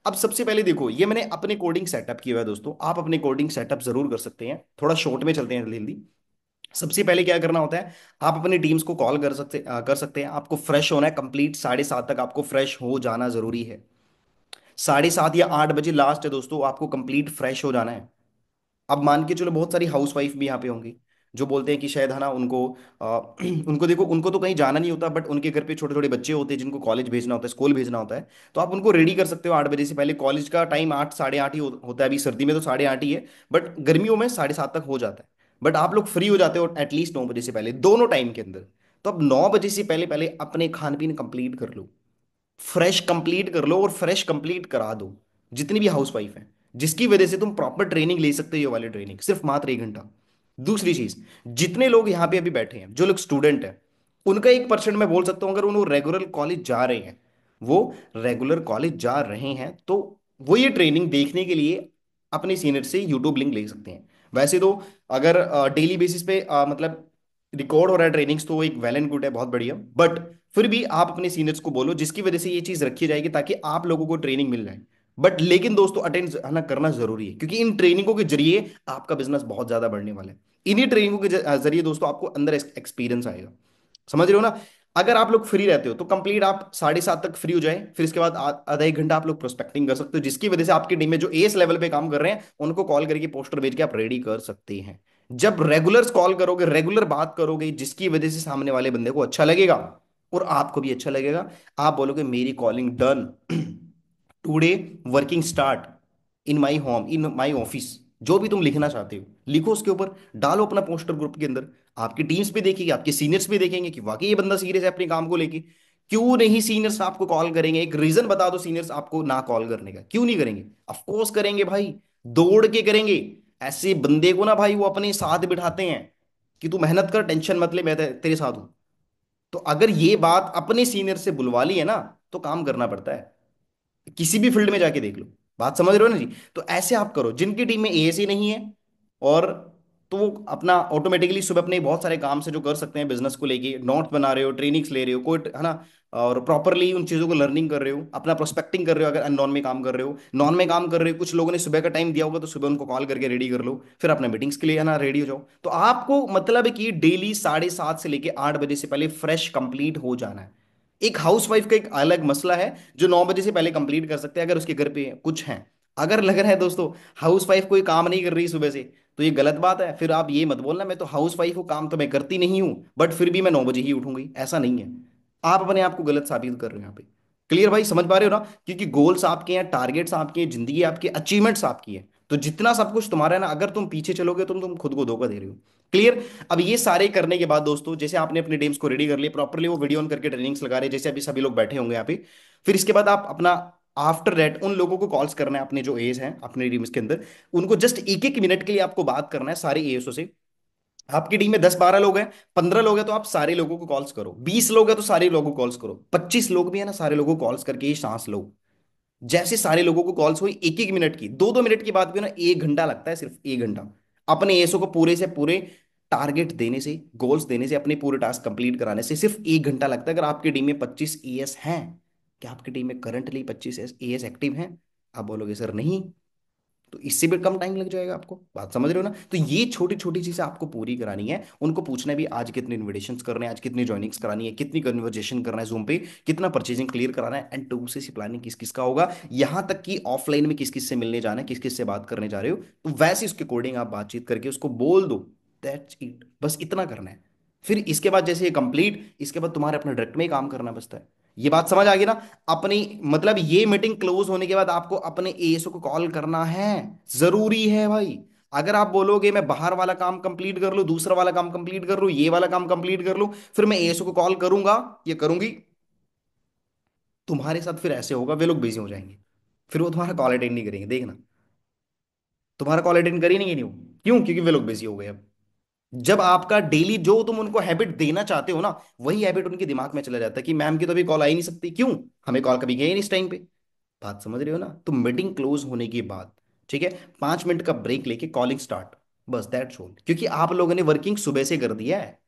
अब सबसे पहले देखो, ये मैंने अपने कोडिंग सेटअप किया हुआ है दोस्तों। आप अपने कोडिंग सेटअप जरूर कर सकते हैं। थोड़ा शॉर्ट में चलते हैं जल्दी जल्दी। सबसे पहले क्या करना होता है, आप अपनी टीम्स को कॉल कर सकते हैं। आपको फ्रेश होना है कंप्लीट, 7:30 तक आपको फ्रेश हो जाना जरूरी है। 7:30 या 8 बजे लास्ट है दोस्तों, आपको कंप्लीट फ्रेश हो जाना है। अब मान के चलो, बहुत सारी हाउस वाइफ भी यहाँ पे होंगी जो बोलते हैं कि शायद, है ना, उनको उनको देखो, उनको तो कहीं जाना नहीं होता, बट उनके घर पे छोटे छोटे बच्चे होते हैं जिनको कॉलेज भेजना होता है, स्कूल भेजना होता है। तो आप उनको रेडी कर सकते हो 8 बजे से पहले। कॉलेज का टाइम 8, 8:30 ही होता है। अभी सर्दी में तो 8:30 ही है, बट गर्मियों में 7:30 तक हो जाता है। बट आप लोग फ्री हो जाते हो एटलीस्ट 9 बजे से पहले, दोनों टाइम के अंदर। तो अब 9 बजे से पहले पहले अपने खान पीन कंप्लीट कर लो, फ्रेश कंप्लीट कर लो और फ्रेश कंप्लीट करा दो जितनी भी हाउस वाइफ है, जिसकी वजह से तुम प्रॉपर ट्रेनिंग ले सकते हो, ये वाली ट्रेनिंग सिर्फ मात्र 1 घंटा। दूसरी चीज, जितने लोग यहाँ पे अभी बैठे हैं, जो लोग स्टूडेंट हैं, उनका 1% मैं बोल सकता हूँ, अगर वो रेगुलर कॉलेज जा रहे हैं, वो रेगुलर कॉलेज जा रहे हैं, तो वो ये ट्रेनिंग देखने के लिए अपने सीनियर से यूट्यूब लिंक ले सकते हैं। वैसे तो अगर डेली बेसिस पे मतलब रिकॉर्ड हो रहा है ट्रेनिंग्स, तो एक वेल एंड गुड है, बहुत बढ़िया। बट फिर भी आप अपने सीनियर्स को बोलो, जिसकी वजह से ये चीज रखी जाएगी ताकि आप लोगों को ट्रेनिंग मिल जाए। बट लेकिन दोस्तों, अटेंड है ना, करना जरूरी है, क्योंकि इन ट्रेनिंगों के जरिए आपका बिजनेस बहुत ज्यादा बढ़ने वाला है। इन्हीं ट्रेनिंगों के जरिए दोस्तों आपको अंदर एक्सपीरियंस आएगा। समझ रहे हो ना? अगर आप लोग फ्री रहते हो तो कंप्लीट आप 7:30 तक फ्री हो जाए, फिर इसके बाद आधा 1 घंटा आप लोग प्रोस्पेक्टिंग कर सकते हो, जिसकी वजह से आपकी टीम में जो एस लेवल पे काम कर रहे हैं, उनको कॉल करके पोस्टर भेज के आप रेडी कर सकते हैं। जब रेगुलर कॉल करोगे, रेगुलर बात करोगे, जिसकी वजह से सामने वाले बंदे को अच्छा लगेगा और आपको भी अच्छा लगेगा। आप बोलोगे मेरी calling done, today working start in my home, in my office. जो भी तुम लिखना चाहते हो लिखो, उसके ऊपर डालो अपना पोस्टर ग्रुप के अंदर। आपकी टीम्स भी देखेगी, आपके सीनियर्स भी देखेंगे कि वाकई ये बंदा सीरियस है अपने काम को लेके। क्यों नहीं सीनियर्स आपको कॉल करेंगे? एक रीजन बता दो सीनियर्स आपको ना कॉल करने का, क्यों नहीं करेंगे? ऑफ कोर्स करेंगे भाई, दौड़ के करेंगे। ऐसे बंदे को ना भाई वो अपने साथ बिठाते हैं कि तू मेहनत कर, टेंशन मत ले, मैं तेरे साथ हूं। तो अगर ये बात अपने सीनियर से बुलवा ली है ना, तो काम करना पड़ता है। किसी भी फील्ड में जाके देख लो। बात समझ रहे हो ना जी? तो ऐसे आप करो, जिनकी टीम में एएससी नहीं है, और तो वो अपना ऑटोमेटिकली सुबह अपने बहुत सारे काम से जो कर सकते हैं बिजनेस को लेके, नोट्स बना रहे हो, ट्रेनिंग्स ले रहे हो, कोई, है ना, और प्रॉपरली उन चीज़ों को लर्निंग कर रहे हो, अपना प्रोस्पेक्टिंग कर रहे हो। अगर नॉन में काम कर रहे हो, नॉन में काम कर रहे हो, कुछ लोगों ने सुबह का टाइम दिया होगा, तो सुबह उनको कॉल करके रेडी कर लो, फिर अपना मीटिंग्स के लिए, है ना, रेडी हो जाओ। तो आपको मतलब है कि डेली 7:30 से लेके 8 बजे से पहले फ्रेश कंप्लीट हो जाना है। एक हाउसवाइफ का एक अलग मसला है, जो 9 बजे से पहले कंप्लीट कर सकते हैं अगर उसके घर पे कुछ है। अगर लग रहा है दोस्तों हाउसवाइफ कोई काम नहीं कर रही सुबह से, तो ये गलत बात है। फिर आप ये मत बोलना मैं तो हाउसवाइफ हूँ, काम तो मैं करती नहीं हूँ, बट फिर भी मैं 9 बजे ही उठूंगी। ऐसा नहीं है। आप अपने आप को गलत साबित कर रहे हो यहाँ पे। क्लियर भाई? समझ पा रहे हो ना? क्योंकि गोल्स आपके हैं, टारगेट्स आपके हैं, जिंदगी आपकी, अचीवमेंट्स आपकी है। तो जितना सब कुछ तुम्हारा है ना, अगर तुम पीछे चलोगे तो तुम खुद को धोखा दे रहे हो। क्लियर? अब ये सारे करने के बाद दोस्तों, जैसे आपने अपने टीम्स को रेडी कर लिए प्रॉपरली, वो वीडियो ऑन करके ट्रेनिंग्स लगा रहे हैं, जैसे अभी सभी लोग बैठे होंगे यहाँ पे। फिर इसके बाद आप अपना, आफ्टर दैट उन लोगों को कॉल्स करना है अपने जो एज हैं अपने टीम्स के अंदर, उनको जस्ट 1-1 मिनट के लिए आपको बात करना है सारे एएसओ से। आपकी टीम में 10-12 लोग हैं, 15 लोग हैं, तो आप सारे लोगों को कॉल्स करो। 20 लोग हैं तो सारे लोगों को कॉल्स करो। 25 लोग भी है ना, सारे लोगों को कॉल्स करके ये सांस लो। जैसे सारे लोगों को कॉल्स हुई, 1-1 मिनट की, 2-2 मिनट की बात भी हो ना, 1 घंटा लगता है, सिर्फ 1 घंटा। अपने एएसओ को पूरे से पूरे टारगेट देने से, गोल्स देने से, अपने पूरे टास्क कंप्लीट कराने से सिर्फ 1 घंटा लगता है। अगर आपकी टीम में 25 एएस हैं, क्या आपकी टीम में करंटली 25 एएस एक्टिव हैं? आप बोलोगे सर नहीं। तो इससे भी कम टाइम लग जाएगा आपको, बात समझ रहे हो ना? तो ये छोटी छोटी चीजें आपको पूरी करानी है। उनको पूछना है भी आज कितने इन्विटेशंस करने हैं, आज कितनी ज्वाइनिंग्स करानी है, कितनी कन्वर्जेशन करना है जूम पे, कितना परचेजिंग क्लियर कराना है, एंड टू से प्लानिंग किस किस का होगा, यहां तक कि ऑफलाइन में किस किस से मिलने जाना है, किस किस से बात करने जा रहे हो। तो वैसे उसके अकॉर्डिंग आप बातचीत करके उसको बोल दो। दैट्स इट, बस इतना करना है। फिर इसके बाद जैसे ये कंप्लीट, इसके बाद तुम्हारे अपने डायरेक्ट में ही काम करना बचता है। ये बात समझ आ गई ना? अपनी, मतलब ये मीटिंग क्लोज होने के बाद आपको अपने एएसओ को कॉल करना है, जरूरी है भाई। अगर आप बोलोगे मैं बाहर वाला काम कंप्लीट कर लूं, दूसरा वाला काम कंप्लीट कर लूं, ये वाला काम कंप्लीट कर लूं, फिर मैं एएसओ को कॉल करूंगा या करूंगी, तुम्हारे साथ फिर ऐसे होगा, वे लोग बिजी हो जाएंगे, फिर वो तुम्हारा कॉल अटेंड नहीं करेंगे, देखना। तुम्हारा कॉल अटेंड करेंगे नहीं वो, क्यों? क्योंकि वे लोग बिजी हो गए अब। जब आपका डेली जो तुम उनको हैबिट देना चाहते हो ना, वही हैबिट उनके दिमाग में चला जाता है कि मैम की तो अभी कॉल आ ही नहीं सकती, क्यों? हमें कॉल कभी गया ही नहीं इस टाइम पे। बात समझ रहे हो ना? तो मीटिंग क्लोज होने के बाद, ठीक है, 5 मिनट का ब्रेक लेके कॉलिंग स्टार्ट, बस दैट्स ऑल। क्योंकि आप लोगों ने वर्किंग सुबह से कर दिया है,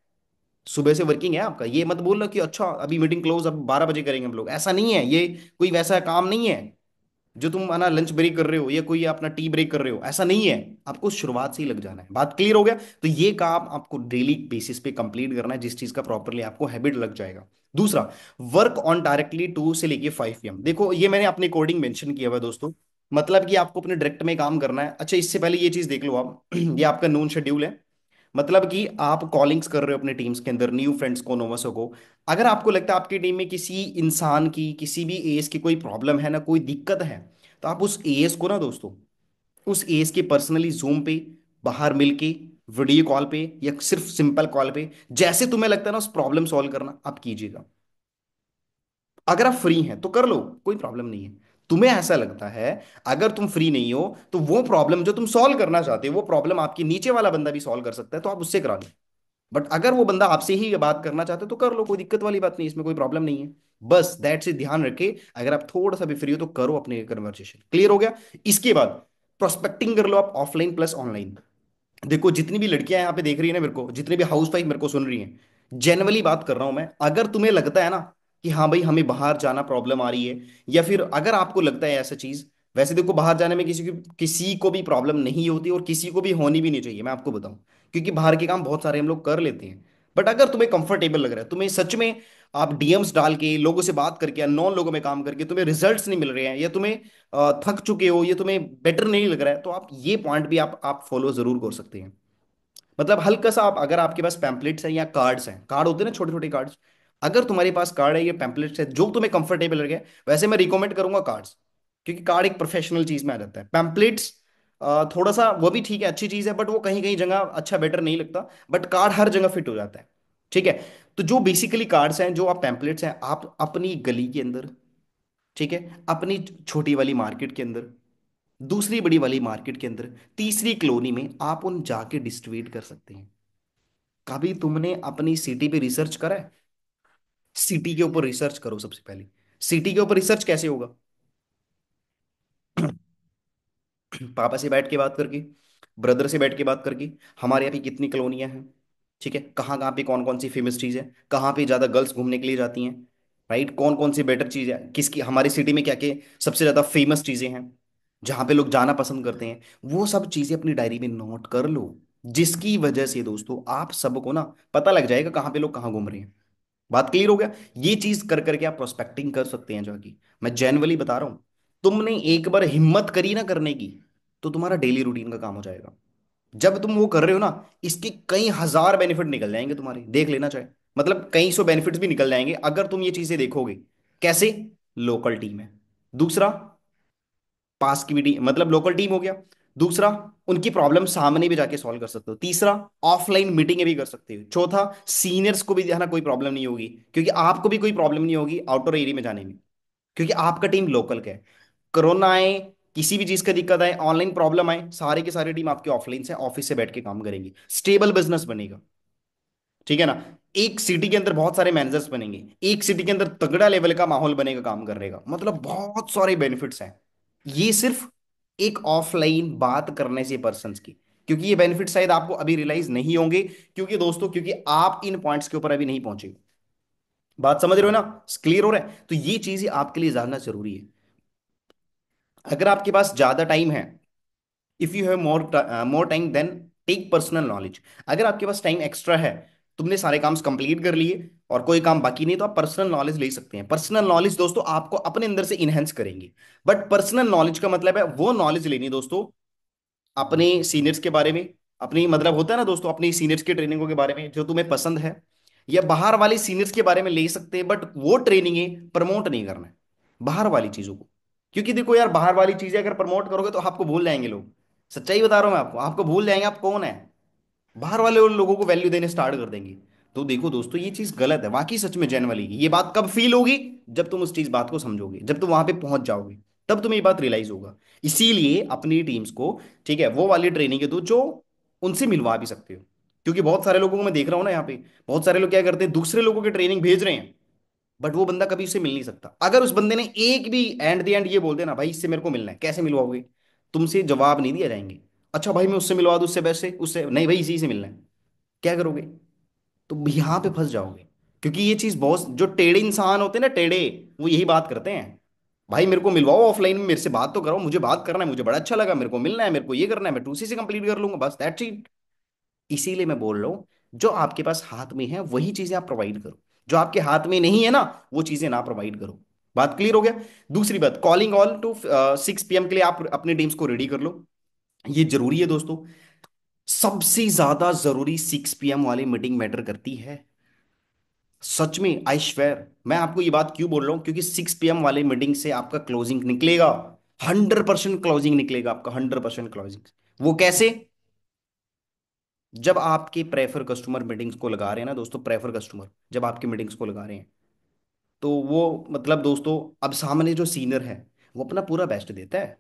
सुबह से वर्किंग है आपका। ये मत बोलना कि अच्छा अभी मीटिंग क्लोज, अब 12 बजे करेंगे हम लोग, ऐसा नहीं है ये। कोई वैसा काम नहीं है जो तुम है ना लंच ब्रेक कर रहे हो या कोई अपना टी ब्रेक कर रहे हो, ऐसा नहीं है। आपको शुरुआत से ही लग जाना है। बात क्लियर हो गया? तो ये काम आपको डेली बेसिस पे कंप्लीट करना है, जिस चीज का प्रॉपरली आपको हैबिट लग जाएगा। दूसरा, वर्क ऑन डायरेक्टली 2 से लेके 5 PM। देखो ये मैंने अपने कोडिंग मेंशन किया हुआ है दोस्तों। मतलब कि आपको अपने डायरेक्ट में काम करना है। अच्छा इससे पहले ये चीज देख लो आप ये आपका नून शेड्यूल है। मतलब कि आप कॉलिंग्स कर रहे हो अपने टीम्स के अंदर न्यू फ्रेंड्स को, नोवसो को। अगर आपको लगता है आपकी टीम में किसी इंसान की, किसी भी एज की कोई प्रॉब्लम है ना, कोई दिक्कत है, तो आप उस एएस को ना दोस्तों, उस एएस के पर्सनली जूम पे, बाहर मिलके, वीडियो कॉल पे या सिर्फ सिंपल कॉल पे, जैसे तुम्हें लगता है ना उस प्रॉब्लम सॉल्व करना आप कीजिएगा। अगर आप फ्री हैं तो कर लो, कोई प्रॉब्लम नहीं है। तुम्हें ऐसा लगता है अगर तुम फ्री नहीं हो तो वो प्रॉब्लम जो तुम सॉल्व करना चाहते हो, वो प्रॉब्लम आपकी नीचे वाला बंदा भी सॉल्व कर सकता है, तो आप उससे करा लो। बट अगर वो बंदा आपसे ही ये बात करना चाहते हो तो कर लो, कोई दिक्कत वाली बात नहीं, इसमें कोई प्रॉब्लम नहीं है। बस दैट से ध्यान रखे, अगर आप थोड़ा सा भी फ्री हो तो करो अपने कन्वर्सेशन। क्लियर हो गया? इसके बाद प्रोस्पेक्टिंग कर लो आप, ऑफलाइन प्लस ऑनलाइन। देखो जितनी भी लड़कियां यहाँ पे देख रही है ना मेरे को, जितने भी हाउस वाइफ मेरे को सुन रही हैं, जेनरली बात कर रहा हूं मैं, अगर तुम्हें लगता है ना कि हाँ भाई हमें बाहर जाना प्रॉब्लम आ रही है, या फिर अगर आपको लगता है ऐसा चीज, वैसे देखो बाहर जाने में किसी को भी प्रॉब्लम नहीं होती और किसी को भी होनी भी नहीं चाहिए, मैं आपको बताऊं। क्योंकि बाहर के काम बहुत सारे हम लोग कर लेते हैं। बट अगर तुम्हें कंफर्टेबल लग रहा है, तुम्हें सच में आप डीएम्स डाल के, लोगों से बात करके, अननोन लोगों में काम करके तुम्हें रिजल्ट्स नहीं मिल रहे हैं, या तुम्हें थक चुके हो, ये तुम्हें बेटर नहीं लग रहा है, तो आप ये पॉइंट भी आप फॉलो जरूर कर सकते हैं। मतलब हल्का सा आप, अगर आपके पास पैम्पलेट्स हैं या कार्ड्स हैं, कार्ड होते हैं ना छोटे छोटे कार्ड्स, अगर तुम्हारे पास कार्ड है या पैम्पलेट्स है जो तुम्हें कंफर्टेबल लगे, वैसे मैं रिकमेंड करूंगा कार्ड्स। क्योंकि कार्ड एक प्रोफेशनल चीज में आ जाता है। पैम्पलेट्स थोड़ा सा वो भी ठीक है, अच्छी चीज है, बट वो कहीं कहीं जगह अच्छा बेटर नहीं लगता। बट कार्ड हर जगह फिट हो जाता है, ठीक है। तो जो बेसिकली कार्ड्स हैं, जो आप पैम्पलेट्स हैं, आप अपनी गली के अंदर, ठीक है, अपनी छोटी वाली मार्केट के अंदर, दूसरी बड़ी वाली मार्केट के अंदर, तीसरी कॉलोनी में आप उन जाके डिस्ट्रीब्यूट कर सकते हैं। कभी तुमने अपनी सिटी पे रिसर्च करा है? सिटी के ऊपर रिसर्च करो सबसे पहले। सिटी के ऊपर रिसर्च कैसे होगा? पापा से बैठ के बात करके, ब्रदर से बैठ के बात करके, हमारे यहाँ पे कितनी कॉलोनियां हैं, ठीक है, कहाँ कहाँ पे कौन कौन सी फेमस चीज़ है, कहाँ पे ज़्यादा गर्ल्स घूमने के लिए जाती हैं, राइट, कौन कौन सी बेटर चीज़ है, किसकी हमारी सिटी में क्या क्या सबसे ज़्यादा फेमस चीज़ें हैं, जहाँ पे लोग जाना पसंद करते हैं, वो सब चीज़ें अपनी डायरी में नोट कर लो। जिसकी वजह से दोस्तों आप सबको ना पता लग जाएगा कहाँ पे लोग कहाँ घूम रहे हैं। बात क्लियर हो गया? ये चीज कर करके आप प्रोस्पेक्टिंग कर सकते हैं जाके। मैं जेन्युइनली बता रहा हूं, तुमने एक बार हिम्मत करी ना करने की, तो तुम्हारा डेली रूटीन का काम हो जाएगा। जब तुम वो कर रहे हो ना, इसके कई हजार बेनिफिट निकल जाएंगे तुम्हारे, देख लेना चाहे। मतलब कई सौ बेनिफिट्स भी निकल जाएंगे अगर तुम ये चीजें देखोगे। कैसे? लोकल टीम है, दूसरा पास की भी टीम, मतलब लोकल टीम हो गया, दूसरा उनकी प्रॉब्लम सामने भी जाके सॉल्व कर सकते हो, तीसरा ऑफलाइन मीटिंगें भी कर सकते हो, चौथा सीनियर्स को भी है ना कोई प्रॉब्लम नहीं होगी, क्योंकि आपको भी कोई प्रॉब्लम नहीं होगी आउटर एरिया में जाने में, क्योंकि आपका टीम लोकल का है। कोरोना आए, किसी भी चीज का दिक्कत आए, ऑनलाइन प्रॉब्लम आए, सारे के सारे टीम आपके ऑफलाइन से ऑफिस से बैठ के काम करेंगे, स्टेबल बिजनेस बनेगा। ठीक है ना। एक सिटी के अंदर बहुत सारे मैनेजर्स बनेंगे, एक सिटी के अंदर तगड़ा लेवल का माहौल बनेगा काम करने का, मतलब बहुत सारे बेनिफिट्स हैं। ये सिर्फ एक ऑफलाइन बात करने से पर्सन की, क्योंकि ये बेनिफिट शायद आपको अभी रियलाइज नहीं होंगे, क्योंकि दोस्तों क्योंकि आप इन पॉइंट्स के ऊपर अभी नहीं पहुंचे। बात समझ रहे हो ना? क्लियर हो रहा है? तो ये चीज आपके लिए जानना जरूरी है। अगर आपके पास ज्यादा टाइम है, if you have more time then take personal knowledge. अगर आपके पास टाइम एक्स्ट्रा है, तुमने सारे काम कंप्लीट कर लिए और कोई काम बाकी नहीं, तो आप पर्सनल नॉलेज ले सकते हैं। पर्सनल नॉलेज दोस्तों आपको अपने अंदर से इनहेंस करेंगे। बट पर्सनल नॉलेज का मतलब है वो नॉलेज लेनी दोस्तों अपने सीनियर्स के बारे में, अपनी मतलब होता है ना दोस्तों, अपनी सीनियर्स की ट्रेनिंगों के बारे में जो तुम्हें पसंद है, या बाहर वाले सीनियर्स के बारे में ले सकते हैं, बट वो ट्रेनिंग प्रमोट नहीं करना है बाहर वाली चीजों को। क्योंकि देखो यार, बाहर वाली चीजें अगर प्रमोट करोगे तो आपको भूल जाएंगे लोग। सच्चाई बता रहा हूं मैं आपको, आपको भूल जाएंगे आप कौन है। बाहर वाले उन लोगों को वैल्यू देने स्टार्ट कर देंगे। तो देखो दोस्तों, ये चीज गलत है वाकई, सच में जेनवली ये बात कब फील होगी? जब तुम उस चीज बात को समझोगे, जब तुम वहां पे पहुंच जाओगे, तब तुम्हें ये बात रियलाइज होगा। इसीलिए अपनी टीम्स को, ठीक है, वो वाली ट्रेनिंग है दो जो उनसे मिलवा भी सकते हो। क्योंकि बहुत सारे लोगों को मैं देख रहा हूं ना यहाँ पे, बहुत सारे लोग क्या करते हैं, दूसरे लोगों की ट्रेनिंग भेज रहे हैं, बट वो बंदा कभी उससे मिल नहीं सकता। अगर उस बंदे ने एक भी एंड द एंड ये बोल देना, भाई इससे मेरे को मिलना है, कैसे मिलवाओगे? तुमसे जवाब नहीं दिया जाएंगे। अच्छा भाई मैं उससे मिलवा दूं, उससे वैसे उससे नहीं, भाई इसी से मिलना है, क्या करोगे? तो यहाँ पे फंस जाओगे। क्योंकि ये चीज बहुत, जो टेढ़े इंसान होते हैं ना, टेढ़े, वो यही बात करते हैं। भाई मेरे को मिलवाओ ऑफलाइन में, मेरे से बात तो करो, मुझे बात करना है, मुझे बड़ा अच्छा लगा, मेरे को मिलना है, मेरे को ये करना है, मैं 2C से कंप्लीट कर लूंगा, बस दैट्स इट। इसीलिए मैं बोल रहा हूँ, जो आपके पास हाथ में है वही चीजें आप प्रोवाइड करो, जो आपके हाथ में नहीं है ना, वो चीजें ना प्रोवाइड करो। बात क्लियर हो गया? दूसरी बात, कॉलिंग ऑल टू 6 PM के लिए आप अपनी टीम्स को रेडी कर लो। ये जरूरी है दोस्तों। सबसे ज्यादा जरूरी 6 PM वाली मीटिंग मैटर करती है। सच में आई श्वेर, मैं आपको ये बात क्यों बोल रहा हूं, क्योंकि 6 PM वाले मीटिंग से आपका क्लोजिंग निकलेगा। 100% क्लोजिंग निकलेगा आपका, 100% क्लोजिंग। वो कैसे? जब आपके प्रेफर कस्टमर मीटिंग्स को लगा रहे हैं ना दोस्तों, प्रेफर कस्टमर जब आपकी मीटिंग्स को लगा रहे हैं, तो वो मतलब दोस्तों, अब सामने जो सीनियर है वो अपना पूरा बेस्ट देता है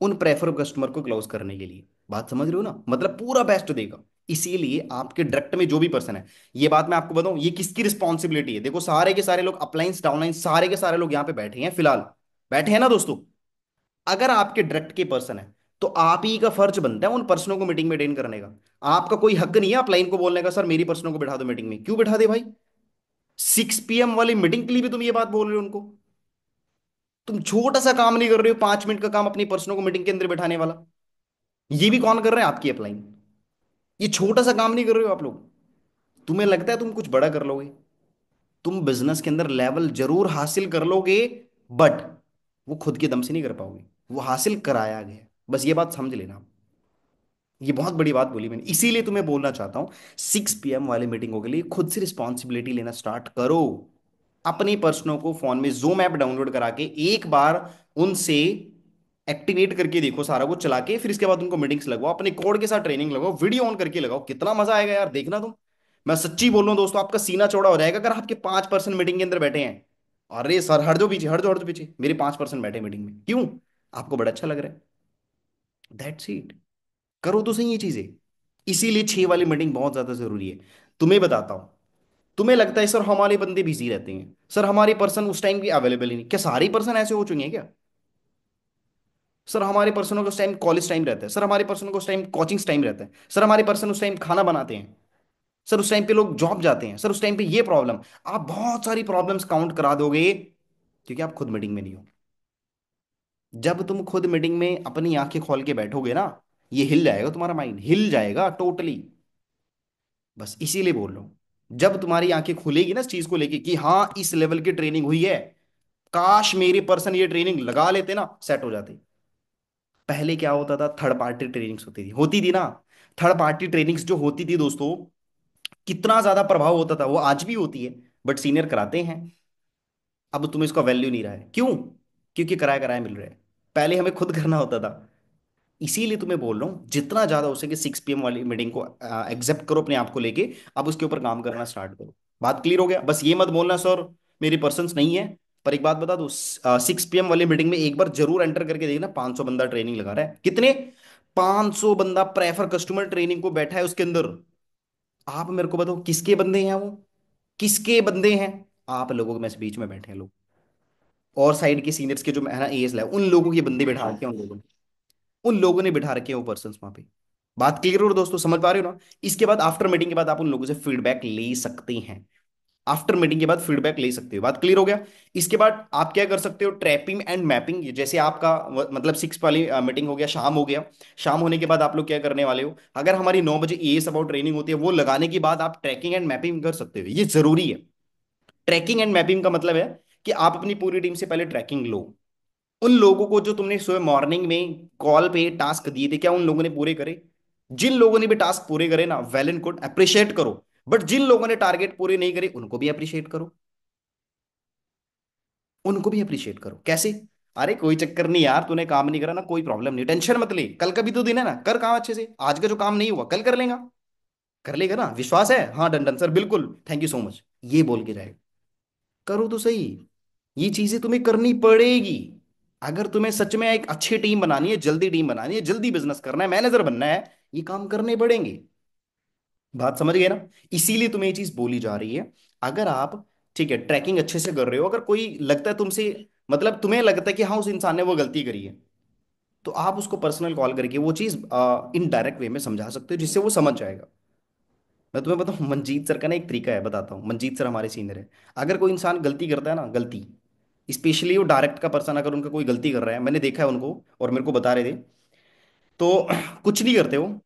उन प्रेफर कस्टमर को क्लोज करने के लिए। बात समझ रहे हो ना? मतलब पूरा बेस्ट देगा। इसीलिए आपके डायरेक्ट में जो भी पर्सन है, ये बात मैं आपको बताऊं, ये किसकी रिस्पॉन्सिबिलिटी है? देखो सारे के सारे लोग अपलाइंस डाउनलाइन सारे के सारे लोग यहाँ पे बैठे हैं फिलहाल, बैठे हैं ना दोस्तों। अगर आपके डायरेक्ट के पर्सन है, तो आप ही का फर्ज बनता है उन पर्सनों को मीटिंग में अटेंड करने का। आपका कोई हक नहीं है अपलाइन को बोलने का, सर मेरी पर्सनों को बैठा दो मीटिंग में। क्यों बैठा दे भाई? 6 PM वाली मीटिंग के लिए भी तुम ये बात बोल रहे हो उनको? तुम छोटा सा काम नहीं कर रहे हो, 5 मिनट का काम अपनी पर्सनों को मीटिंग के अंदर बैठाने वाला। ये भी कौन कर रहे हैं? आपकी अपलाइन। ये छोटा सा काम नहीं कर रहे हो आप लोग। तुम्हें लगता है तुम कुछ बड़ा कर लोगे? तुम बिजनेस के अंदर लेवल जरूर हासिल कर लोगे, बट वो खुद के दम से नहीं कर पाओगे, वो हासिल कराया गया है। बस ये बात समझ लेना आप। ये बहुत बड़ी बात बोली मैंने, इसीलिए तुम्हें बोलना चाहता हूं, 6 PM वाले मीटिंगों के लिए खुद से रिस्पॉन्सिबिलिटी लेना स्टार्ट करो। अपनी पर्सनों को फोन में जूम ऐप डाउनलोड करा के एक बार उनसे एक्टिवेट करके देखो, सारा कुछ चला के, फिर इसके बाद उनको मीटिंग्स लगवाओ, अपने कोड के साथ ट्रेनिंग लगाओ, वीडियो ऑन करके लगाओ, कितना मजा आएगा यार, देखना तुम। मैं सच्ची बोल रहा हूं दोस्तों, आपका सीना चौड़ा हो जाएगा अगर आपके 5% मीटिंग के अंदर बैठे हैं। अरे सर हट जाओ पीछे, हट जाओ, हट जाओ पीछे, मेरे 5% बैठे मीटिंग में, क्यों? आपको बड़ा अच्छा लग रहा है, दैट्स इट। करो तो सही ये चीजें। इसीलिए 6 वाली मीटिंग बहुत ज्यादा जरूरी है। तुम्हें बताता हूं, तुम्हें लगता है सर हमारे बंदे बिजी रहते हैं, सर हमारे पर्सन उस टाइम की अवेलेबल ही नहीं, क्या सारे पर्सन ऐसे हो चुके हैं क्या? सर हमारे पर्सनों को उस टाइम कॉलेज टाइम रहता है, सर हमारे पर्सन को उस टाइम कोचिंग टाइम रहता है, सर हमारे पर्सन उस टाइम खाना बनाते हैं, सर उस टाइम पे लोग जॉब जाते हैं, सर उस टाइम पे ये प्रॉब्लम। आप बहुत सारी प्रॉब्लम्स काउंट करा दोगे, क्योंकि आप खुद मीटिंग में नहीं हो। जब तुम खुद मीटिंग में अपनी आंखें खोल के बैठोगे ना, ये हिल जाएगा, तुम्हारा माइंड हिल जाएगा टोटली। बस इसीलिए बोल रहा हूं, जब तुम्हारी आंखें खुलेगी ना इस चीज को लेके कि हाँ इस लेवल की ट्रेनिंग हुई है, काश मेरे पर्सन ये ट्रेनिंग लगा लेते ना, सेट हो जाते। पहले क्या होता था, थर्ड पार्टी ट्रेनिंग्स होती थी ना। थर्ड पार्टी ट्रेनिंग्स जो होती थी दोस्तों, कितना ज्यादा प्रभाव होता था, वो आज भी होती है, बट सीनियर कराते हैं। अब तुम्हें इसका वैल्यू नहीं रहा है, क्यों? क्योंकि कराया कराया मिल रहा है। पहले हमें खुद करना होता था। इसीलिए तुम्हें बोल रहा हूँ, जितना ज्यादा हो सके 6 PM वाली मीटिंग को एक्सेप्ट करो अपने आप को लेके, अब उसके ऊपर काम करना स्टार्ट करो। बात क्लियर हो गया? बस ये मत बोलना सर मेरी पर्सन्स नहीं है, पर एक बात बता दो, 6 PM वाली मीटिंग में एक बार जरूर एंटर करके देखना, 500 बंदा ट्रेनिंग लगा रहा है। कितने? 500 बंदा प्रेफर कस्टमर ट्रेनिंग को बैठा है उसके अंदर। आप मेरे को बताओ किसके बंदे हैं वो? किसके बंदे हैं? आप लोगों के में से बीच में बैठे हैं लोग, और साइड के सीनियर्स के जो है ना एएस है, उन लोगों के बंदे बैठा रखे हैं, उन लोगों ने बिठा रखे हैं वो पर्सन वहां पे। बात क्लियर हो दोस्तों, समझ पा रहे हो ना? इसके बाद आफ्टर मीटिंग के बाद आप उन लोगों से फीडबैक ले सकते हैं। आफ्टर मीटिंग के बाद फीडबैक ले सकते हो। बात क्लियर हो गया? इसके बाद आप क्या कर सकते हो, ट्रैपिंग एंड मैपिंग। जैसे आपका मतलब 6 वाली मीटिंग हो गया, शाम हो गया। शाम होने के बाद आप लोग क्या करने वाले हो, अगर हमारी 9 बजे एएस अबाउट ट्रेनिंग होती है, वो लगाने के बाद आप ट्रैकिंग एंड मैपिंग कर सकते हो। ये जरूरी है। ट्रैकिंग एंड मैपिंग का मतलब है कि आप अपनी पूरी टीम से पहले ट्रैकिंग लो। उन लोगों को जो तुमने सुबह मॉर्निंग में कॉल पे टास्क दिए थे, क्या उन लोगों ने पूरे करे? जिन लोगों ने भी टास्क पूरे करे ना, वेल एंड गुड, अप्रिशिएट करो। बट जिन लोगों ने टारगेट पूरे नहीं करे, उनको भी अप्रिशिएट करो। उनको भी अप्रिशिएट करो। कैसे? अरे कोई चक्कर नहीं यार, तूने काम नहीं करा ना, कोई प्रॉब्लम नहीं, टेंशन मत ले, कल का भी तो दिन है ना, कर काम अच्छे से। आज का जो काम नहीं हुआ कल कर लेगा। कर लेगा ना, विश्वास है? हाँ, डन डन सर, बिल्कुल, थैंक यू सो मच, ये बोल के जाएगा। करो तो सही। ये चीजें तुम्हें करनी पड़ेगी। अगर तुम्हें सच में एक अच्छी टीम बनानी है, जल्दी टीम बनानी है, जल्दी बिजनेस करना है, मैनेजर बनना है, ये काम करने पड़ेंगे। बात समझ गए ना? इसीलिए तुम्हें ये चीज बोली जा रही है। अगर आप, ठीक है, ट्रैकिंग अच्छे से कर रहे हो, अगर कोई लगता है तुमसे, मतलब तुम्हें लगता है कि हाँ उस इंसान ने वो गलती करी है, तो आप उसको पर्सनल कॉल करके वो चीज इनडायरेक्ट वे में समझा सकते हो, जिससे वो समझ जाएगा। मैं तुम्हें बताऊं, मंजीत सर का ना एक तरीका है, बताता हूँ। मंजीत सर हमारे सीनियर है। अगर कोई इंसान गलती करता है ना, गलती, स्पेशली वो डायरेक्ट का पर्सन, अगर उनका कोई गलती कर रहा है, मैंने देखा है उनको, और मेरे को बता रहे थे, तो कुछ नहीं करते वो।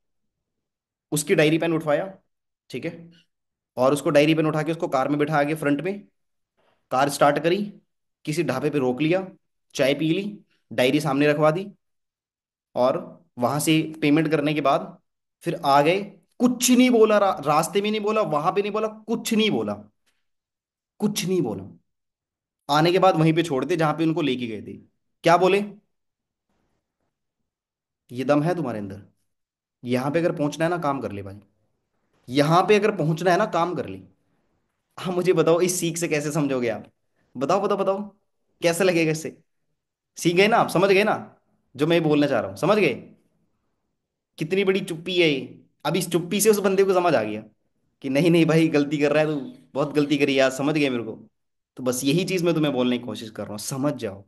उसकी डायरी पेन उठवाया, ठीक है, और उसको डायरी पेन उठा के उसको कार में बिठा के फ्रंट में, कार स्टार्ट करी, किसी ढाबे पे रोक लिया, चाय पी ली, डायरी सामने रखवा दी, और वहां से पेमेंट करने के बाद फिर आ गए। कुछ नहीं बोला, रास्ते में नहीं बोला, वहां पे नहीं बोला, कुछ नहीं बोला, कुछ नहीं बोला। आने के बाद वहीं पे छोड़ दे जहां पे उनको लेके गए थे। क्या बोले? ये दम है तुम्हारे अंदर? यहां पे अगर पहुंचना है ना, काम कर ले भाई। यहां पे अगर पहुंचना है ना, काम कर ले। हाँ, मुझे बताओ इस सीख से कैसे समझोगे आप? बताओ बताओ बताओ, कैसे लगेगा इससे? सीख गए ना आप, समझ गए ना? जो मैं बोलना चाह रहा हूँ, समझ गए? कितनी बड़ी चुप्पी है ये। अब इस चुप्पी से उस बंदे को समझ आ गया कि नहीं नहीं भाई, गलती कर रहा है तू, बहुत गलती करी यार, समझ गए मेरे को? तो बस यही चीज मैं तुम्हें बोलने की कोशिश कर रहा हूँ, समझ जाओ।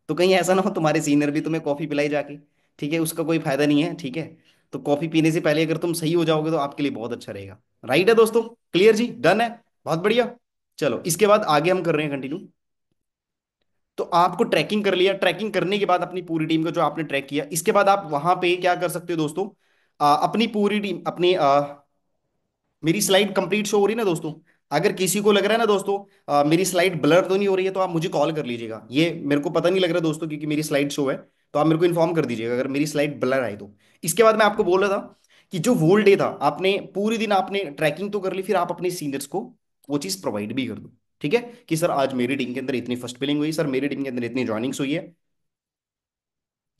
तो कहीं ऐसा ना हो तुम्हारे सीनियर भी तुम्हें कॉफी पिलाई जाके, ठीक है, उसका कोई फायदा नहीं है, ठीक है। तो कॉफी पीने से पहले अगर तुम सही हो जाओगे तो आपके लिए बहुत अच्छा रहेगा। राइट है दोस्तों? क्लियर जी, डन है? बहुत बढ़िया। चलो इसके बाद आगे हम कर रहे हैं कंटिन्यू। तो आपको ट्रैकिंग कर लिया, ट्रैकिंग करने के बाद अपनी पूरी टीम को जो आपने ट्रैक किया, इसके बाद आप वहां पे क्या कर सकते हो दोस्तों, अपनी पूरी टीम, अपनी मेरी स्लाइड कंप्लीट शो हो रही है ना दोस्तों? अगर किसी को लग रहा है ना दोस्तों, मेरी स्लाइड ब्लर तो नहीं हो रही है, तो आप मुझे कॉल कर लीजिएगा। ये मेरे को पता नहीं लग रहा दोस्तों, क्योंकि मेरी स्लाइड शो है। तो आप मेरे को इन्फॉर्म कर दीजिएगा अगर मेरी स्लाइड ब्लर आई तो। इसके बाद मैं आपको बोल रहा था कि जो होल डे था, आपने पूरी दिन आपने ट्रैकिंग तो कर ली, फिर आप अपने सीनियर्स को वो चीज़ प्रोवाइड भी कर दो। ठीक है, कि सर आज मेरी टीम के अंदर इतनी फर्स्ट बिलिंग हुई, सर मेरी टीम के अंदर इतनी ज्वाइनिंग्स हुई है।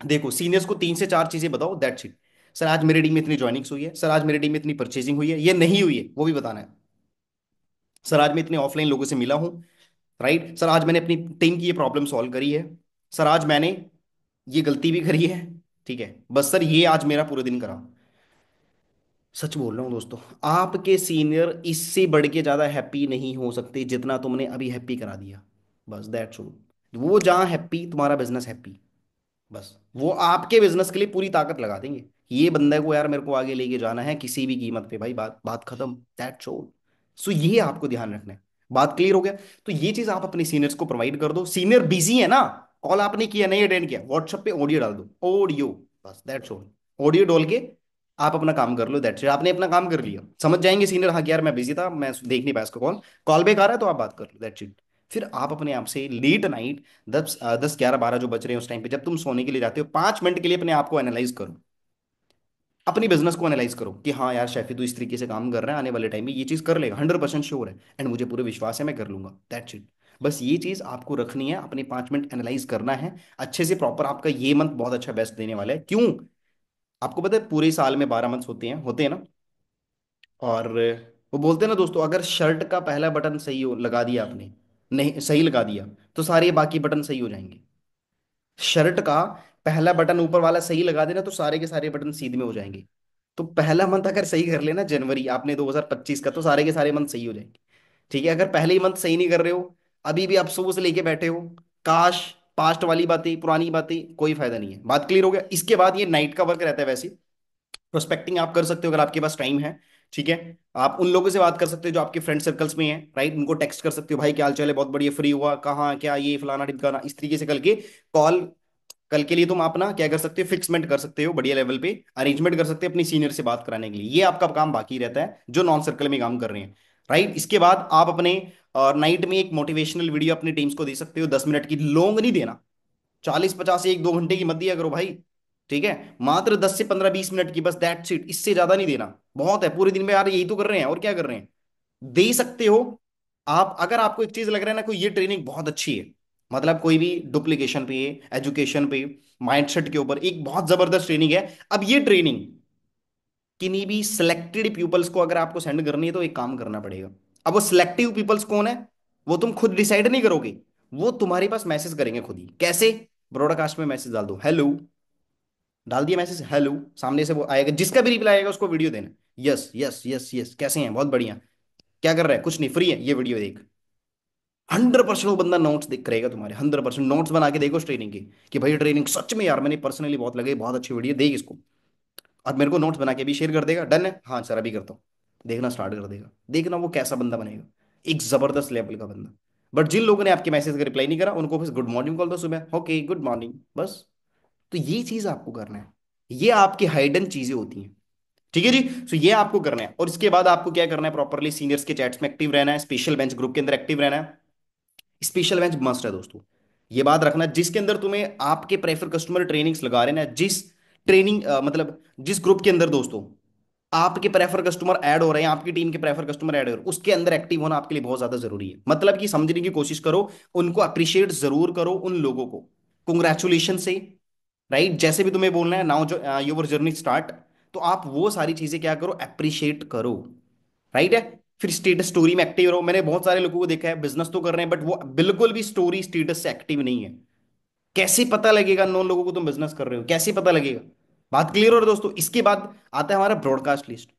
देखो, सीनियर्स को 3 से 4 चीजें बताओ, दैट्स इट। सर आज मेरी टीम में इतनी ज्वाइनिंग्स हुई है, सर आज मेरी टीम में इतनी परचेजिंग हुई है, ये नहीं हुई है वो भी बताना है। सर आज मैं इतने ऑफलाइन लोगों से मिला हूँ, राइट। सर आज मैंने अपनी टीम की ये प्रॉब्लम सॉल्व करी है। सर आज मैंने ये गलती भी करी है। ठीक है, बस सर ये आज मेरा पूरे दिन करा। सच बोल रहा हूँ दोस्तों, आपके सीनियर इससे बढ़ के ज्यादा हैप्पी नहीं हो सकते जितना तुमने अभी हैप्पी करा दिया। बस दैट्स ऑल। वो जहाँ हैप्पी, तुम्हारा बिजनेस हैप्पी। बस वो आपके बिजनेस के लिए पूरी ताकत लगा देंगे। ये बंदे को यार मेरे को आगे लेके जाना है किसी भी कीमत पे भाई, बात बात खत्म, दैट्स ऑल। सो ये आपको ध्यान रखना है। बात क्लियर हो गया? तो ये चीज आप अपने सीनियर्स को प्रोवाइड कर दो। सीनियर बिजी है ना, कॉल आपने किया नहीं अटेंड किया, व्हाट्सएप पे ऑडियो डाल दो, ऑडियो, बस दैट्स ऑल। ऑडियो डाल के आप अपना काम कर लो, दैट्स इट। आपने अपना काम कर लिया, समझ जाएंगे सीनियर, हाँ कि यार मैं बिजी था, मैं देख नहीं पाया इसका कॉल, कॉल बैक आ रहा है तो आप बात कर लो, दैट्स इट। फिर आप अपने आप से लेट नाइट 10, 11, 12 जो बज रहे हैं उस टाइम पे, जब तुम सोने के लिए जाते हो, 5 मिनट के लिए अपने आप को एनालाइज करो। अपनी बिजनेस को एनालाइज करो कि हाँ यार शैफी तो इस तरीके से काम कर रहा है, आने वाले टाइम में ये चीज कर लेगा, 100% श्योर है, एंड मुझे पूरे विश्वास है मैं कर लूंगा, दैट्स इट। बस ये चीज आपको रखनी है, अपने 5 मिनट एनालाइज करना है अच्छे से प्रॉपर। आपका ये मंथ बहुत अच्छा बेस्ट देने वाला है। क्यों? आपको पता है पूरे साल में 12 मंथ्स होते हैं ना। और वो बोलते हैं ना दोस्तों, अगर शर्ट का पहला बटन सही हो लगा दिया आपने, नहीं सही लगा दिया तो सारे बाकी बटन सही हो जाएंगे। शर्ट का पहला बटन ऊपर वाला सही लगा देना तो सारे के सारे बटन सीध में हो जाएंगे। तो पहला मंथ अगर सही कर लेना जनवरी आपने 2025 का, तो सारे के सारे मंथ सही हो जाएंगे। ठीक है, अगर पहले ही मंथ सही नहीं कर रहे हो, अभी भी अफसोस लेके बैठे हो, काश, पास्ट वाली बातें, पुरानी बातें, कोई फायदा नहीं है। बात क्लियर हो गया? इसके बाद ये नाइट का वर्क रहता है वैसे। प्रोस्पेक्टिंग आप कर सकते हो अगर आपके पास टाइम है। ठीक है, आप उन लोगों से बात कर सकते हो जो आपके फ्रेंड सर्कल्स में हैं, राइट, उनको टेक्स्ट कर सकते हो, भाई क्या हाल चाल है, बहुत बढ़िया, फ्री हुआ, कहाँ क्या, ये फलाना ढिमकाना, इस तरीके से करके कॉल। कल के लिए तुम अपना क्या कर सकते हो, फिक्समेंट कर सकते हो, बढ़िया लेवल पे अरेंजमेंट कर सकते हो अपनी सीनियर से बात कराने के लिए। ये आपका काम बाकी रहता है जो नॉन सर्कल में काम कर रहे हैं, राइट। इसके बाद आप अपने नाइट में एक मोटिवेशनल वीडियो अपनी टीम्स को दे सकते हो, 10 मिनट की, लॉन्ग नहीं देना। 40-50 1-2 घंटे की मत दिया करो भाई। ठीक है, मात्र 10 से 15-20 मिनट की बस, दैट्स इट, इससे ज्यादा नहीं देना। बहुत है, पूरे दिन में यार यही तो कर रहे हैं और क्या कर रहे हैं। दे सकते हो आप, अगर आपको एक चीज लग रहा है ना, कोई ये ट्रेनिंग बहुत अच्छी है, मतलब कोई भी डुप्लीकेशन पे, एजुकेशन पे, माइंडसेट के ऊपर एक बहुत जबरदस्त ट्रेनिंग है। अब ये ट्रेनिंग किन्हीं भी सिलेक्टेड पीपल्स को अगर आपको सेंड करनी है तो एक काम करना पड़ेगा। अब वो सिलेक्टिव पीपल्स कौन है, वो तुम खुद डिसाइड नहीं करोगे, वो तुम्हारे पास मैसेज करेंगे खुद ही। कैसे? ब्रॉडकास्ट में मैसेज डाल दो, हेलो, डाल दिया मैसेज, हेलो, सामने से वो आएगा, जिसका भी रिप्लाई आएगा उसको वीडियो देना। यस यस यस यस, कैसे हैं, बहुत बढ़िया, क्या कर रहा है, कुछ नहीं, फ्री है, ये वीडियो देख। 100% वो बंदा नोट्स देख करेगा तुम्हारे, 100% नोट्स बना के देखो उस ट्रेनिंग के, कि भाई ट्रेनिंग सच में यार मैंने पर्सनली बहुत लगे, बहुत अच्छी वीडियो, देख इसको। और मेरे को नोट्स बना के भी शेयर कर देगा, डन है, हाँ सर अभी करता हूँ। देखना स्टार्ट कर देगा, देखना वो कैसा बंदा बनेगा, एक जबरदस्त लेवल का बंदा। बट जिन लोगों ने आपके मैसेज का रिप्लाई नहीं करा, उनको बस गुड मॉर्निंग बोल दो सुबह, ओके गुड मॉर्निंग, बस। तो ये चीज आपको करना है, ये आपकी हाइडन चीजें होती हैं। ठीक है जी, तो ये आपको करना है। और इसके बाद आपको क्या करना है, प्रॉपरली सीनियर्स के चैट्स में एक्टिव रहना है, स्पेशल बेंच ग्रुप के अंदर एक्टिव रहना है। स्पेशल बेंच मस्ट है दोस्तों, ये बात रखना, जिसके अंदर तुम्हें आपके प्रेफर कस्टमर ट्रेनिंग्स लगा रहे हैं ना, जिस ट्रेनिंग मतलब जिस ग्रुप के अंदर दोस्तों आपके प्रेफर कस्टमर ऐड हो रहे हैं, आपकी टीम के प्रेफर कस्टमर ऐड हो रहे हैं, उसके अंदर एक्टिव होना आपके लिए बहुत ज्यादा जरूरी है। मतलब कि समझने की कोशिश करो, उनको अप्रिशिएट जरूर करो उन लोगों को, कंग्रेचुलेशन से, राइट, जैसे भी तुम्हें बोलना है, नाउ जो योर जर्नी स्टार्ट, तो आप वो सारी चीजें क्या करो, अप्रिशिएट करो, राइट है। फिर स्टेटस स्टोरी में एक्टिव रहो। मैंने बहुत सारे लोगों को देखा है बिजनेस तो कर रहे हैं बट वो बिल्कुल भी स्टोरी स्टेटस से एक्टिव नहीं है। कैसे पता लगेगा नौ लोगों को तुम बिजनेस कर रहे हो, कैसे पता लगेगा? बात क्लियर हो रहा है दोस्तों? इसके बाद आता है हमारा ब्रॉडकास्ट लिस्ट,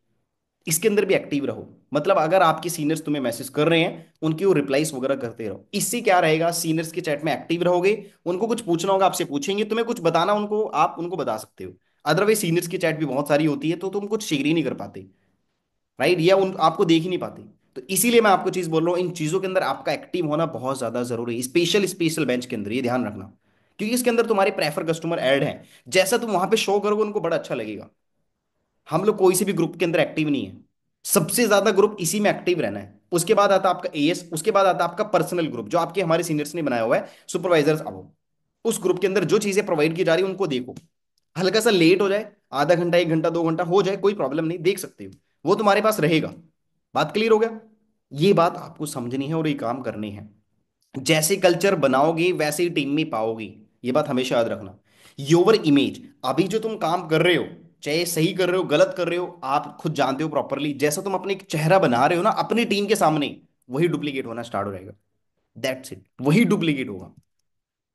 इसके अंदर भी एक्टिव रहो। मतलब अगर आपके सीनियर्स तुम्हें मैसेज कर रहे हैं, उनकी वो रिप्लाईस वगैरह करते रहो। इससे क्या रहेगा, सीनियर्स के चैट में एक्टिव रहोगे, उनको कुछ पूछना होगा आपसे पूछेंगे, तुम्हें कुछ बताना उनको, आप उनको बता सकते हो। अदरवाइज सीनियर्स की चैट भी बहुत सारी होती है तो तुम कुछ शेयर ही नहीं कर पाते, राइट, या उन आपको देख ही नहीं पाते। तो इसीलिए मैं आपको चीज बोल रहा हूँ, इन चीजों के अंदर आपका एक्टिव होना बहुत ज्यादा जरूरी है, स्पेशल स्पेशल बेंच के अंदर, ये ध्यान रखना। क्योंकि इसके अंदर तुम्हारे प्रेफर कस्टमर ऐड हैं, जैसा तुम वहां पे शो करोगे उनको बड़ा अच्छा लगेगा। हम लोग कोई से भी ग्रुप के अंदर एक्टिव नहीं है, सबसे ज्यादा ग्रुप इसी में एक्टिव रहना है। उसके बाद आता है आपका एएस, उसके बाद आता है आपका पर्सनल ग्रुप जो आपके हमारे सीनियर्स ने बनाया हुआ है, सुपरवाइजर्स। अब उस ग्रुप के अंदर जो चीजें प्रोवाइड की जा रही है उनको देखो, हल्का सा लेट हो जाए, आधा घंटा 1 घंटा 2 घंटा हो जाए, कोई प्रॉब्लम नहीं, देख सकते हो, वो तुम्हारे पास रहेगा। बात क्लियर हो गया? ये बात आपको समझनी है और ये काम करने हैं। जैसे कल्चर बनाओगे वैसे ही टीम में पाओगे, ये बात हमेशा याद रखना। योर इमेज, अभी जो तुम काम कर रहे हो, चाहे सही कर रहे हो गलत कर रहे हो, आप खुद जानते हो प्रॉपरली, जैसा तुम अपने एक चेहरा बना रहे हो ना अपनी टीम के सामने, वही डुप्लीकेट होना स्टार्ट हो जाएगा। दैट्स इट, वही डुप्लीकेट होगा।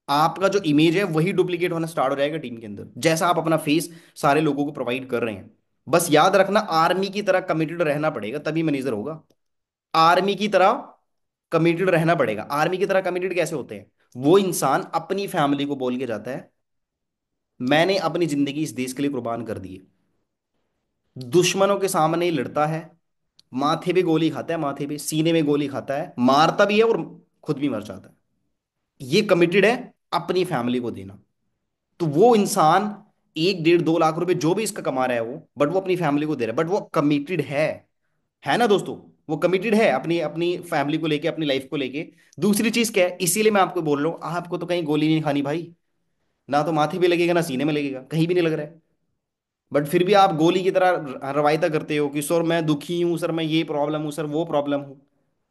आपका जो इमेज है वही डुप्लीकेट होना स्टार्ट हो जाएगा टीम के अंदर, जैसा आप अपना फेस सारे लोगों को प्रोवाइड कर रहे हैं। बस याद रखना, आर्मी की तरह कमिटेड रहना पड़ेगा तभी मैनेजर होगा। आर्मी की तरह कमिटेड रहना पड़ेगा। आर्मी की तरह कमिटेड कैसे होते हैं? वो इंसान अपनी फैमिली को बोल के जाता है, मैंने अपनी जिंदगी इस देश के लिए कुर्बान कर दी है, दुश्मनों के सामने ही लड़ता है, माथे पे गोली खाता है, माथे पे सीने में गोली खाता है, मारता भी है और खुद भी मर जाता है। ये कमिटेड है अपनी फैमिली को देना। तो वो इंसान 1-1.5 2 लाख रुपए जो भी इसका कमा रहा है वो, बट वो अपनी फैमिली को दे रहा है, बट वो कमिटेड है ना दोस्तों? वो कमिटेड है अपनी अपनी फैमिली को लेके, अपनी लाइफ को लेके। दूसरी चीज क्या है, इसीलिए मैं आपको बोल रहा हूं, आपको तो कहीं गोली नहीं खानी भाई, ना तो माथे पे लगेगा ना सीने में लगेगा, कहीं भी नहीं लग रहा है। बट फिर भी आप गोली की तरह रवायता करते हो कि सर मैं दुखी हूं, सर मैं ये प्रॉब्लम हूं, सर वो प्रॉब्लम हूं।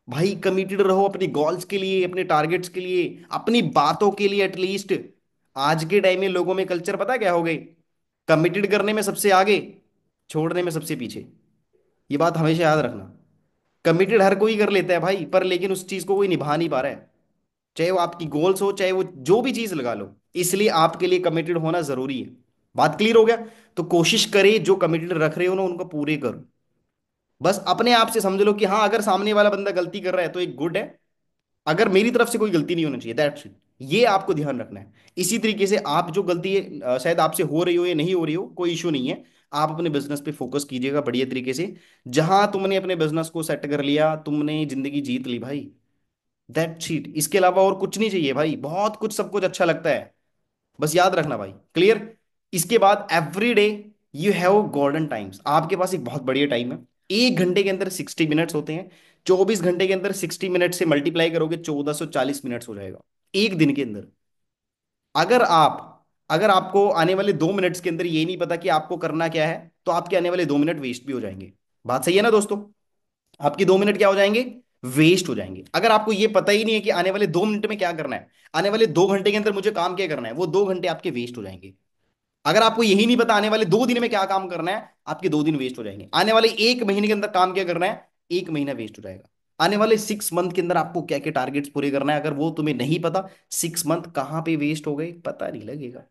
भाई कमिटेड रहो अपनी गोल्स के लिए, अपने टारगेट्स के लिए, अपनी बातों के लिए एटलीस्ट। आज के टाइम में लोगों में कल्चर पता क्या हो गई, कमिटेड करने में सबसे आगे, छोड़ने में सबसे पीछे। ये बात हमेशा याद रखना। कमिटेड हर कोई कर लेता है भाई, पर लेकिन उस चीज को कोई निभा नहीं पा रहा है। चाहे वो आपकी गोल्स हो, चाहे वो जो भी चीज लगा लो, इसलिए आपके लिए कमिटेड होना जरूरी है। बात क्लियर हो गया? तो कोशिश करे जो कमिटेड रख रहे हो ना उनको पूरे करो। बस अपने आप से समझ लो कि हाँ, अगर सामने वाला बंदा गलती कर रहा है तो एक गुड है, अगर मेरी तरफ से कोई गलती नहीं होनी चाहिए, दैट्स इट। ये आपको ध्यान रखना है। इसी तरीके से आप जो गलती शायद आपसे हो रही हो या नहीं हो रही हो, कोई इशू नहीं है। आप अपने बिजनेस पे फोकस कीजिएगा बढ़िया तरीके से। जहां तुमने अपने बिजनेस को सेट कर लिया, तुमने जिंदगी जीत ली भाई। That's it. इसके अलावा और कुछ नहीं चाहिए भाई। बहुत कुछ, सब कुछ अच्छा लगता है, बस याद रखना भाई। क्लियर? इसके बाद every day you have golden times. आपके पास एक बहुत बढ़िया टाइम है। 1 घंटे के अंदर 60 मिनट्स होते हैं। 24 घंटे के अंदर 60 मिनट से मल्टीप्लाई करोगे 1440 मिनट्स हो जाएगा एक दिन के अंदर। अगर आप अगर आपको आने वाले 2 मिनट्स के अंदर ये नहीं पता कि आपको करना क्या है, तो आपके आने वाले 2 मिनट वेस्ट भी हो जाएंगे। बात सही है ना दोस्तों? आपके 2 मिनट क्या हो जाएंगे? वेस्ट हो जाएंगे। अगर आपको ये पता ही नहीं है कि आने वाले 2 मिनट में क्या करना है, आने वाले 2 घंटे के अंदर मुझे काम क्या करना है, वो 2 घंटे आपके वेस्ट हो जाएंगे। अगर आपको यही नहीं पता आने वाले 2 दिन में क्या काम करना है, आपके 2 दिन वेस्ट हो जाएंगे। आने वाले 1 महीने के अंदर काम क्या करना है, 1 महीना वेस्ट हो जाएगा। आने वाले 6 मंथ के अंदर आपको क्या क्या टारगेट्स पूरे करना है, अगर वो तुम्हें नहीं पता, 6 मंथ कहाँ पे वेस्ट हो गए पता नहीं लगेगा।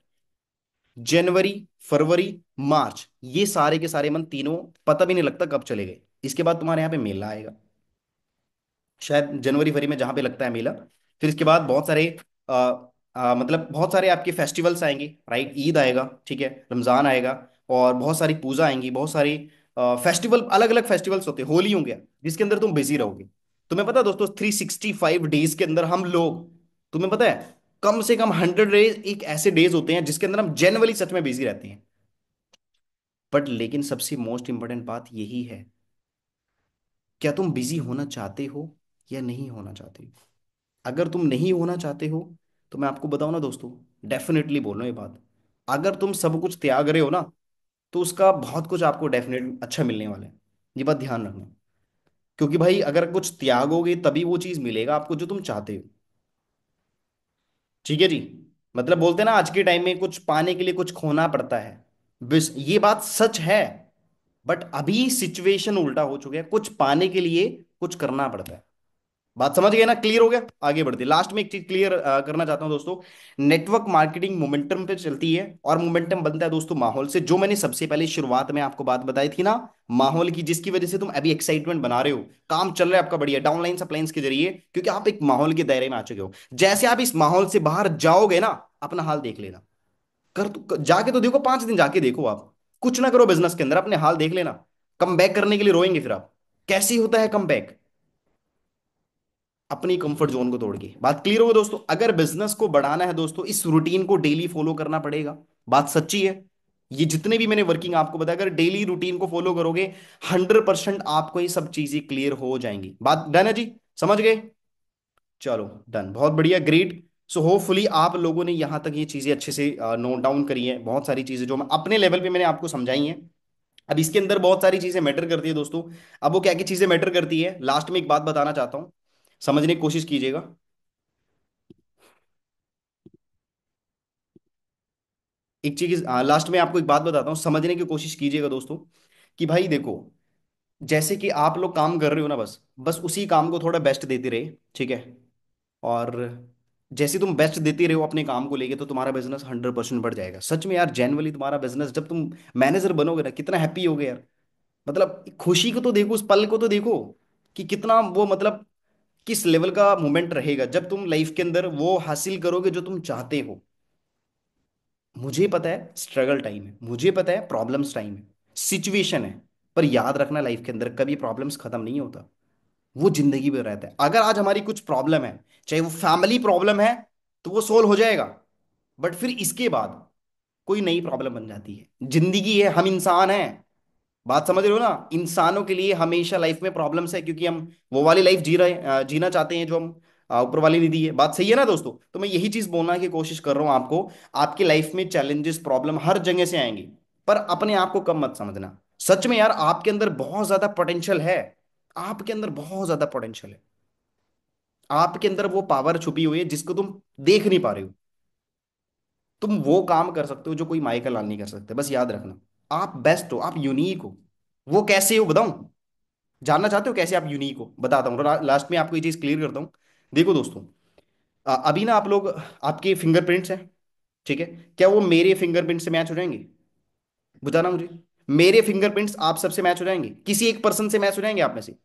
जनवरी, फरवरी, मार्च, ये सारे के सारे मंथ तीनों पता भी नहीं लगता कब चले गए। इसके बाद तुम्हारे यहाँ पे मेला आएगा, शायद जनवरी फरवरी में, जहाँ पे लगता है मेला। फिर इसके बाद बहुत सारे आ, मतलब बहुत सारे आपके फेस्टिवल्स आएंगे, राइट? ईद आएगा, ठीक है, रमजान आएगा, और बहुत सारी पूजा आएंगी, बहुत सारी फेस्टिवल, अलग अलग फेस्टिवल्स होते हैं, होली होंगे, जिसके अंदर तुम बिजी रहोगे। तुम्हें पता है दोस्तों, 365 डेज के अंदर हम लोग, तुम्हें पता है, कम से कम 100 डेज एक ऐसे डेज होते हैं जिसके अंदर हम जनरली सच में बिजी रहते हैं। बट लेकिन सबसे मोस्ट इंपॉर्टेंट बात यही है, क्या तुम बिजी होना चाहते हो या नहीं होना चाहते हो? अगर तुम नहीं होना चाहते हो, तो मैं आपको बताऊं ना दोस्तों, डेफिनेटली बोल रहा हूं ये बात, अगर तुम सब कुछ त्याग रहे हो ना, तो उसका बहुत कुछ आपको डेफिनेटली अच्छा मिलने वाला है। ये बात ध्यान रखना। क्योंकि भाई अगर कुछ त्यागोगे तभी वो चीज मिलेगा आपको जो तुम चाहते हो। ठीक है जी? मतलब बोलते हैं ना, आज के टाइम में कुछ पाने के लिए कुछ खोना पड़ता है। बस ये बात सच है। बट अभी सिचुएशन उल्टा हो चुका है, कुछ पाने के लिए कुछ करना पड़ता है। बात समझ गए ना? क्लियर हो गया? आगे बढ़ते, लास्ट में एक चीज क्लियर करना चाहता हूं दोस्तों। नेटवर्क मार्केटिंग मोमेंटम पे चलती है, और मोमेंटम बनता है दोस्तों माहौल से, जो मैंने सबसे पहले शुरुआत में आपको बात बताई थी ना, माहौल की, जिसकी वजह से तुम अभी एक्साइटमेंट बना रहे हो, काम चल रहा है आपका बढ़िया डाउनलाइन सप्लाइंस के जरिए, क्योंकि आप एक माहौल के दायरे में आ चुके हो। जैसे आप इस माहौल से बाहर जाओगे ना, अपना हाल देख लेना। जाके तो देखो, 5 दिन जाके देखो आप, कुछ ना करो बिजनेस के अंदर, अपने हाल देख लेना। कम बैक करने के लिए रोएंगे फिर आप। कैसी होता है कम बैक? अपनी कंफर्ट जोन को तोड़ के। बात क्लियर होगा दोस्तों? अगर बिजनेस को बढ़ाना है दोस्तों, इस रूटीन को डेली फॉलो करना पड़ेगा। बात सच्ची है। ये जितने भी मैंने वर्किंग आपको बताया, अगर डेली रूटीन को फॉलो करोगे, 100% आपको ये सब चीजें क्लियर हो जाएंगी। बात डन है जी? समझ गए? चलो, डन, बहुत बढ़िया, ग्रेट। सो होपफुली आप लोगों ने यहाँ तक ये चीजें अच्छे से नोट डाउन करी हैं, बहुत सारी चीजें जो मैं अपने लेवल पे मैंने आपको समझाई हैं। अब इसके अंदर बहुत सारी चीजें मैटर करती है दोस्तों। अब वो क्या क्या चीजें मैटर करती है, लास्ट में एक बात बताना चाहता हूँ, समझने की कोशिश कीजिएगा। एक चीज लास्ट में आपको एक बात बताता हूँ, समझने की कोशिश कीजिएगा दोस्तों। कि भाई देखो, जैसे कि आप लोग काम कर रहे हो ना, बस बस उसी काम को थोड़ा बेस्ट देते रहे, ठीक है? और जैसे तुम बेस्ट देते रहे हो अपने काम को लेके, तो तुम्हारा बिजनेस 100% बढ़ जाएगा। सच में यार, जेनुअली तुम्हारा बिजनेस, जब तुम मैनेजर बनोगे ना, कितना हैप्पी होगे यार। मतलब खुशी को तो देखो, उस पल को तो देखो, कि कितना वो, मतलब किस लेवल का मोमेंट रहेगा जब तुम लाइफ के अंदर वो हासिल करोगे जो तुम चाहते हो। मुझे पता है स्ट्रगल टाइम है, मुझे पता है प्रॉब्लम्स टाइम है, सिचुएशन है, पर याद रखना, लाइफ के अंदर कभी प्रॉब्लम्स खत्म नहीं होता। वो जिंदगी में रहता है। अगर आज हमारी कुछ प्रॉब्लम है, चाहे वो फैमिली प्रॉब्लम है, तो वो सोल्व हो जाएगा। बट फिर इसके बाद कोई नई प्रॉब्लम बन जाती है। जिंदगी है, हम इंसान हैं। बात समझ रहे हो ना? इंसानों के लिए हमेशा लाइफ में प्रॉब्लम्स है, क्योंकि हम वो वाली लाइफ जीना चाहते हैं जो हम ऊपर वाली ने दी है। बात सही है ना दोस्तों? तो मैं यही चीज बोलना की कोशिश कर रहा हूं आपको। आपकी लाइफ में चैलेंजेस, प्रॉब्लम हर जगह से आएंगी, पर अपने आप को कम मत समझना। सच में यार, आपके अंदर बहुत ज्यादा पोटेंशियल है। आपके अंदर बहुत ज्यादा पोटेंशियल है। आपके अंदर वो पावर छुपी हुई है जिसको तुम देख नहीं पा रहे हो। तुम वो काम कर सकते हो जो कोई माइकल लाल नहीं कर सकते, बस याद रखना। आप बेस्ट हो, आप यूनिक हो। वो कैसे हो बताऊं? जानना चाहते हो कैसे आप यूनिक हो? बताता हूँ, लास्ट में आपको ये चीज क्लियर करता हूँ। देखो दोस्तों, अभी ना आप लोग, आपके फिंगरप्रिंट्स हैं, ठीक है, क्या वो मेरे फिंगरप्रिंट से मैच हो जाएंगे? बताना मुझे। मेरे फिंगरप्रिंट्स आप सबसे मैच हो जाएंगे, किसी एक पर्सन से मैच हो जाएंगे आप में से?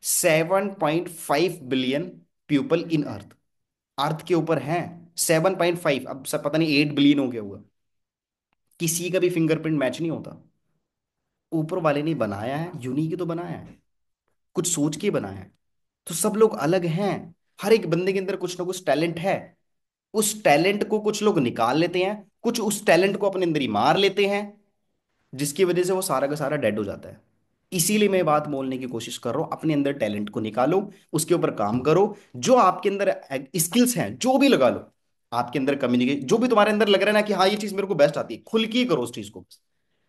7.5 बिलियन पीपल इन अर्थ, अर्थ के ऊपर हैं 7.5, अब सब पता नहीं 8 बिलियन हो गया हुआ, किसी का भी फिंगरप्रिंट मैच नहीं होता। ऊपर वाले ने बनाया है, यूनिक ही तो बनाया है, कुछ सोच के बनाया है। तो सब लोग अलग हैं, हर एक बंदे के अंदर कुछ ना कुछ टैलेंट है। उस टैलेंट को कुछ लोग निकाल लेते हैं, कुछ उस टैलेंट को अपने अंदर ही मार लेते हैं, जिसकी वजह से वो सारा का सारा डेड हो जाता है। इसीलिए मैं बात बोलने की कोशिश कर रहा हूं, अपने अंदर टैलेंट को निकालो, उसके ऊपर काम करो। जो आपके अंदर स्किल्स हैं जो भी लगा लो, आपके अंदर कम्युनिकेशन जो भी तुम्हारे अंदर लग रहा है ना कि हाँ ये चीज मेरे को बेस्ट आती है, खुल के ही करो उस चीज को।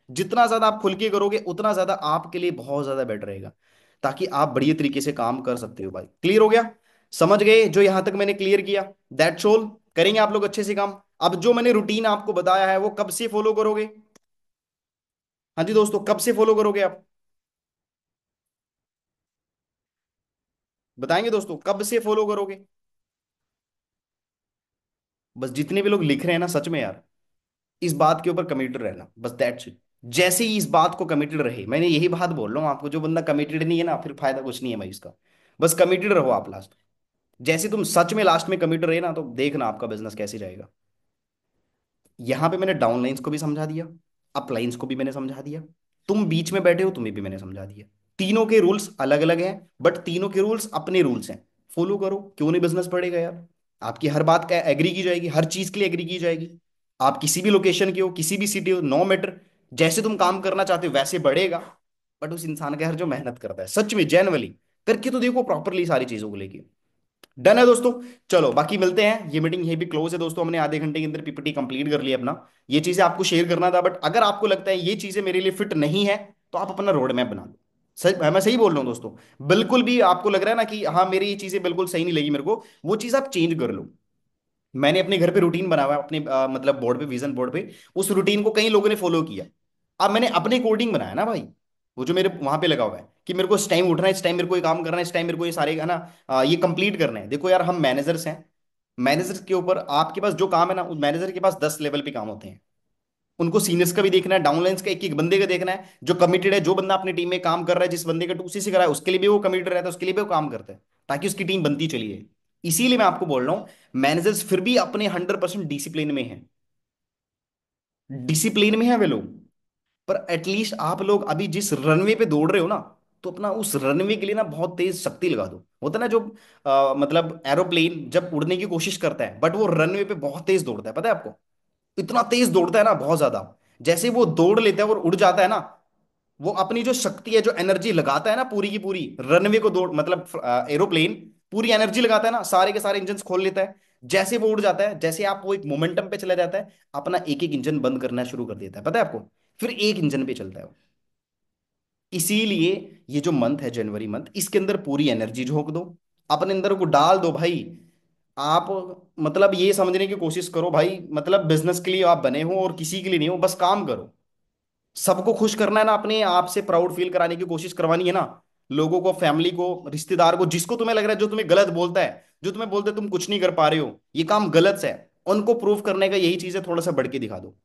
जितना ज्यादा आप खुल के करोगे उतना ज्यादा आपके लिए बहुत ज्यादा बेटर रहेगा, ताकि आप बढ़िया तरीके से काम कर सकते हो। भाई क्लियर हो गया? समझ गए जो यहां तक मैंने क्लियर किया? That's all. करेंगे आप लोग अच्छे से काम। अब जो मैंने रूटीन आपको बताया है वो कब से फॉलो करोगे? हाँ जी दोस्तों, कब से फॉलो करोगे आप? बताएंगे दोस्तों, कब से फॉलो करोगे? बस जितने भी लोग लिख रहे हैं ना, सच में यार, इस बात के ऊपर कमिटेड रहना, बस दैट्स इट। जैसे ही इस बात को कमिटेड रहे, मैंने यही बात बोल रहा हूँ आपको, जो बंदा कमिटेड नहीं है ना, फिर फायदा कुछ नहीं है भाई इसका। बस कमिटेड रहो आप लास्ट। जैसे तुम सच में लास्ट में कमिटेड रहे ना, तो देखना आपका बिजनेस कैसे जाएगा। यहां पे मैंने डाउन लाइंस को भी समझा दिया, अप लाइंस को भी मैंने समझा दिया, तुम बीच में बैठे हो तुम्हें भी मैंने समझा दिया। तीनों के रूल्स अलग अलग हैं, बट तीनों के रूल्स अपने रूल्स हैं। फॉलो करो, क्यों नहीं बिजनेस बढ़ेगा यार? आपकी हर बात का एग्री की जाएगी, हर चीज के लिए एग्री की जाएगी। आप किसी भी लोकेशन के हो, किसी भी सिटी हो, नो मैटर। जैसे तुम काम करना चाहते हो वैसे बढ़ेगा। बट उस इंसान का हर जो मेहनत करता है सच में जेन्युइनली करके, तो देखो प्रॉपरली सारी चीजों को लेके। डन है दोस्तों? चलो बाकी मिलते हैं, ये मीटिंग यहीं भी क्लोज है दोस्तों, हमने आधे घंटे के अंदर पीपीटी कंप्लीट कर लिया अपना। ये चीजें आपको शेयर करना था, बट अगर आपको लगता है ये चीजें मेरे लिए फिट नहीं है, तो आप अपना रोड मैप बना लो। सही, मैं सही बोल रहा हूँ दोस्तों? बिल्कुल भी आपको लग रहा है ना कि हाँ मेरी ये चीजें बिल्कुल सही नहीं लगी मेरे को, वो चीज आप चेंज कर लो। मैंने अपने घर पे रूटीन बना हुआ है, अपने मतलब बोर्ड पे, विजन बोर्ड पे। उस रूटीन को कई लोगों ने फॉलो किया। अब मैंने अपने कोडिंग बनाया ना भाई, वो जो मेरे वहां पे लगा हुआ है कि मेरे को इस टाइम उठना है, इस टाइम मेरे को ये काम करना है, इस टाइम मेरे को ये सारे है ना ये कंप्लीट करना है। देखो यार, हम मैनेजर्स हैं, मैनेजर के ऊपर आपके पास जो काम है ना, उस मैनेजर के पास 10 लेवल पे काम होते हैं। उनको सीनियर्स का भी देखना है, डाउनलाइंस का एक एक बंदे का देखना है, जो कमिटेड है, जो बंदा अपनी टीम में काम कर रहा है, जिस बंदे का उसी से करा है उसके लिए भी वो कमिटेड रहता है, उसके लिए भी वो काम करता है, ताकि उसकी टीम बनती चली जाए। इसीलिए मैं आपको बोल रहा हूँ, मैनेजर्स फिर भी अपने 100% डिसिप्लिन में है, डिसिप्लिन में है वे लोग। पर एटलीस्ट आप लोग अभी जिस रनवे पे दौड़ रहे हो ना, तो अपना उस रनवे के लिए ना बहुत तेज शक्ति लगा दो। होता है ना जो मतलब एरोप्लेन जब उड़ने की कोशिश करता है, बट वो रनवे पे बहुत तेज दौड़ता है, पता है आपको? इतना तेज दौड़ता है ना, बहुत ज्यादा। जैसे वो दौड़ लेता है और उड़ जाता है ना, वो अपनी जो शक्ति है, जो एनर्जी लगाता है ना पूरी की पूरी रनवे को दौड़, मतलब एरोप्लेन पूरी एनर्जी लगाता है ना, सारे के सारे इंजन खोल लेता है। जैसे वो उड़ जाता है, जैसे आप वो एक मोमेंटम पे चला जाता है, अपना एक एक इंजन बंद करना शुरू कर देता है, पता है आपको? फिर एक इंजन पे चलता है वो। इसीलिए ये जो मंथ है, जनवरी मंथ, इसके अंदर पूरी एनर्जी झोंक दो, अपने अंदर को डाल दो भाई। आप मतलब ये समझने की कोशिश करो भाई, मतलब बिजनेस के लिए आप बने हो और किसी के लिए नहीं हो, बस काम करो। सबको खुश करना है ना, अपने आप से प्राउड फील कराने की कोशिश करवानी है ना, लोगों को, फैमिली को, रिश्तेदार को, जिसको तुम्हें लग रहा है, जो तुम्हें गलत बोलता है, जो तुम्हें बोलते है तुम कुछ नहीं कर पा रहे हो, ये काम गलत है, उनको प्रूव करने का यही चीज है, थोड़ा सा बढ़ के दिखा दो।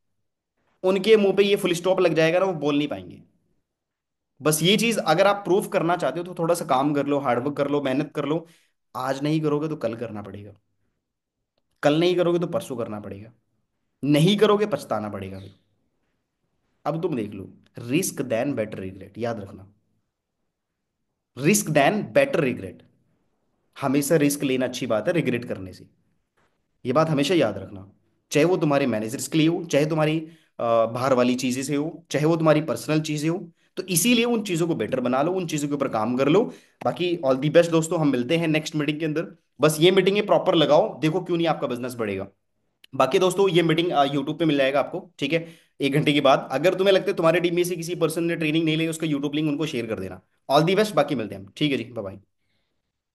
उनके मुंह पे ये फुल स्टॉप लग जाएगा ना, वो बोल नहीं पाएंगे। बस ये चीज अगर आप प्रूव करना चाहते हो, तो थोड़ा सा काम कर लो, हार्डवर्क कर लो, मेहनत कर लो। आज नहीं करोगे तो कल करना पड़ेगा, कल नहीं करोगे तो परसों करना पड़ेगा, नहीं करोगे पछताना पड़ेगा फिर। अब तुम देख लो, रिस्क देन बेटर रिग्रेट, याद रखना। Risk than better regret. हमेशा रिस्क लेना अच्छी बात है रिग्रेट करने से, ये बात हमेशा याद रखना। चाहे वो तुम्हारे मैनेजर्स के लिए हो, चाहे तुम्हारी बाहर वाली चीजें से हो, चाहे वो तुम्हारी पर्सनल चीजें हो। तो इसीलिए उन चीजों को बेटर बना लो, उन चीजों के ऊपर काम कर लो। बाकी ऑल दी बेस्ट दोस्तों, हम मिलते हैं नेक्स्ट मीटिंग के अंदर। बस ये मीटिंग प्रॉपर लगाओ, देखो क्यों नहीं आपका बिजनेस बढ़ेगा। बाकी दोस्तों ये मीटिंग यूट्यूब पे मिल जाएगा आपको, ठीक है? 1 घंटे के बाद अगर तुम्हें लगता है तुम्हारे टीम में से किसी पर्सन ने ट्रेनिंग नहीं ली, उसका यूट्यूब लिंक उनको शेयर कर देना। ऑल दी बेस्ट, बाकी मिलते हैं हम, ठीक है जी, बाय बाय।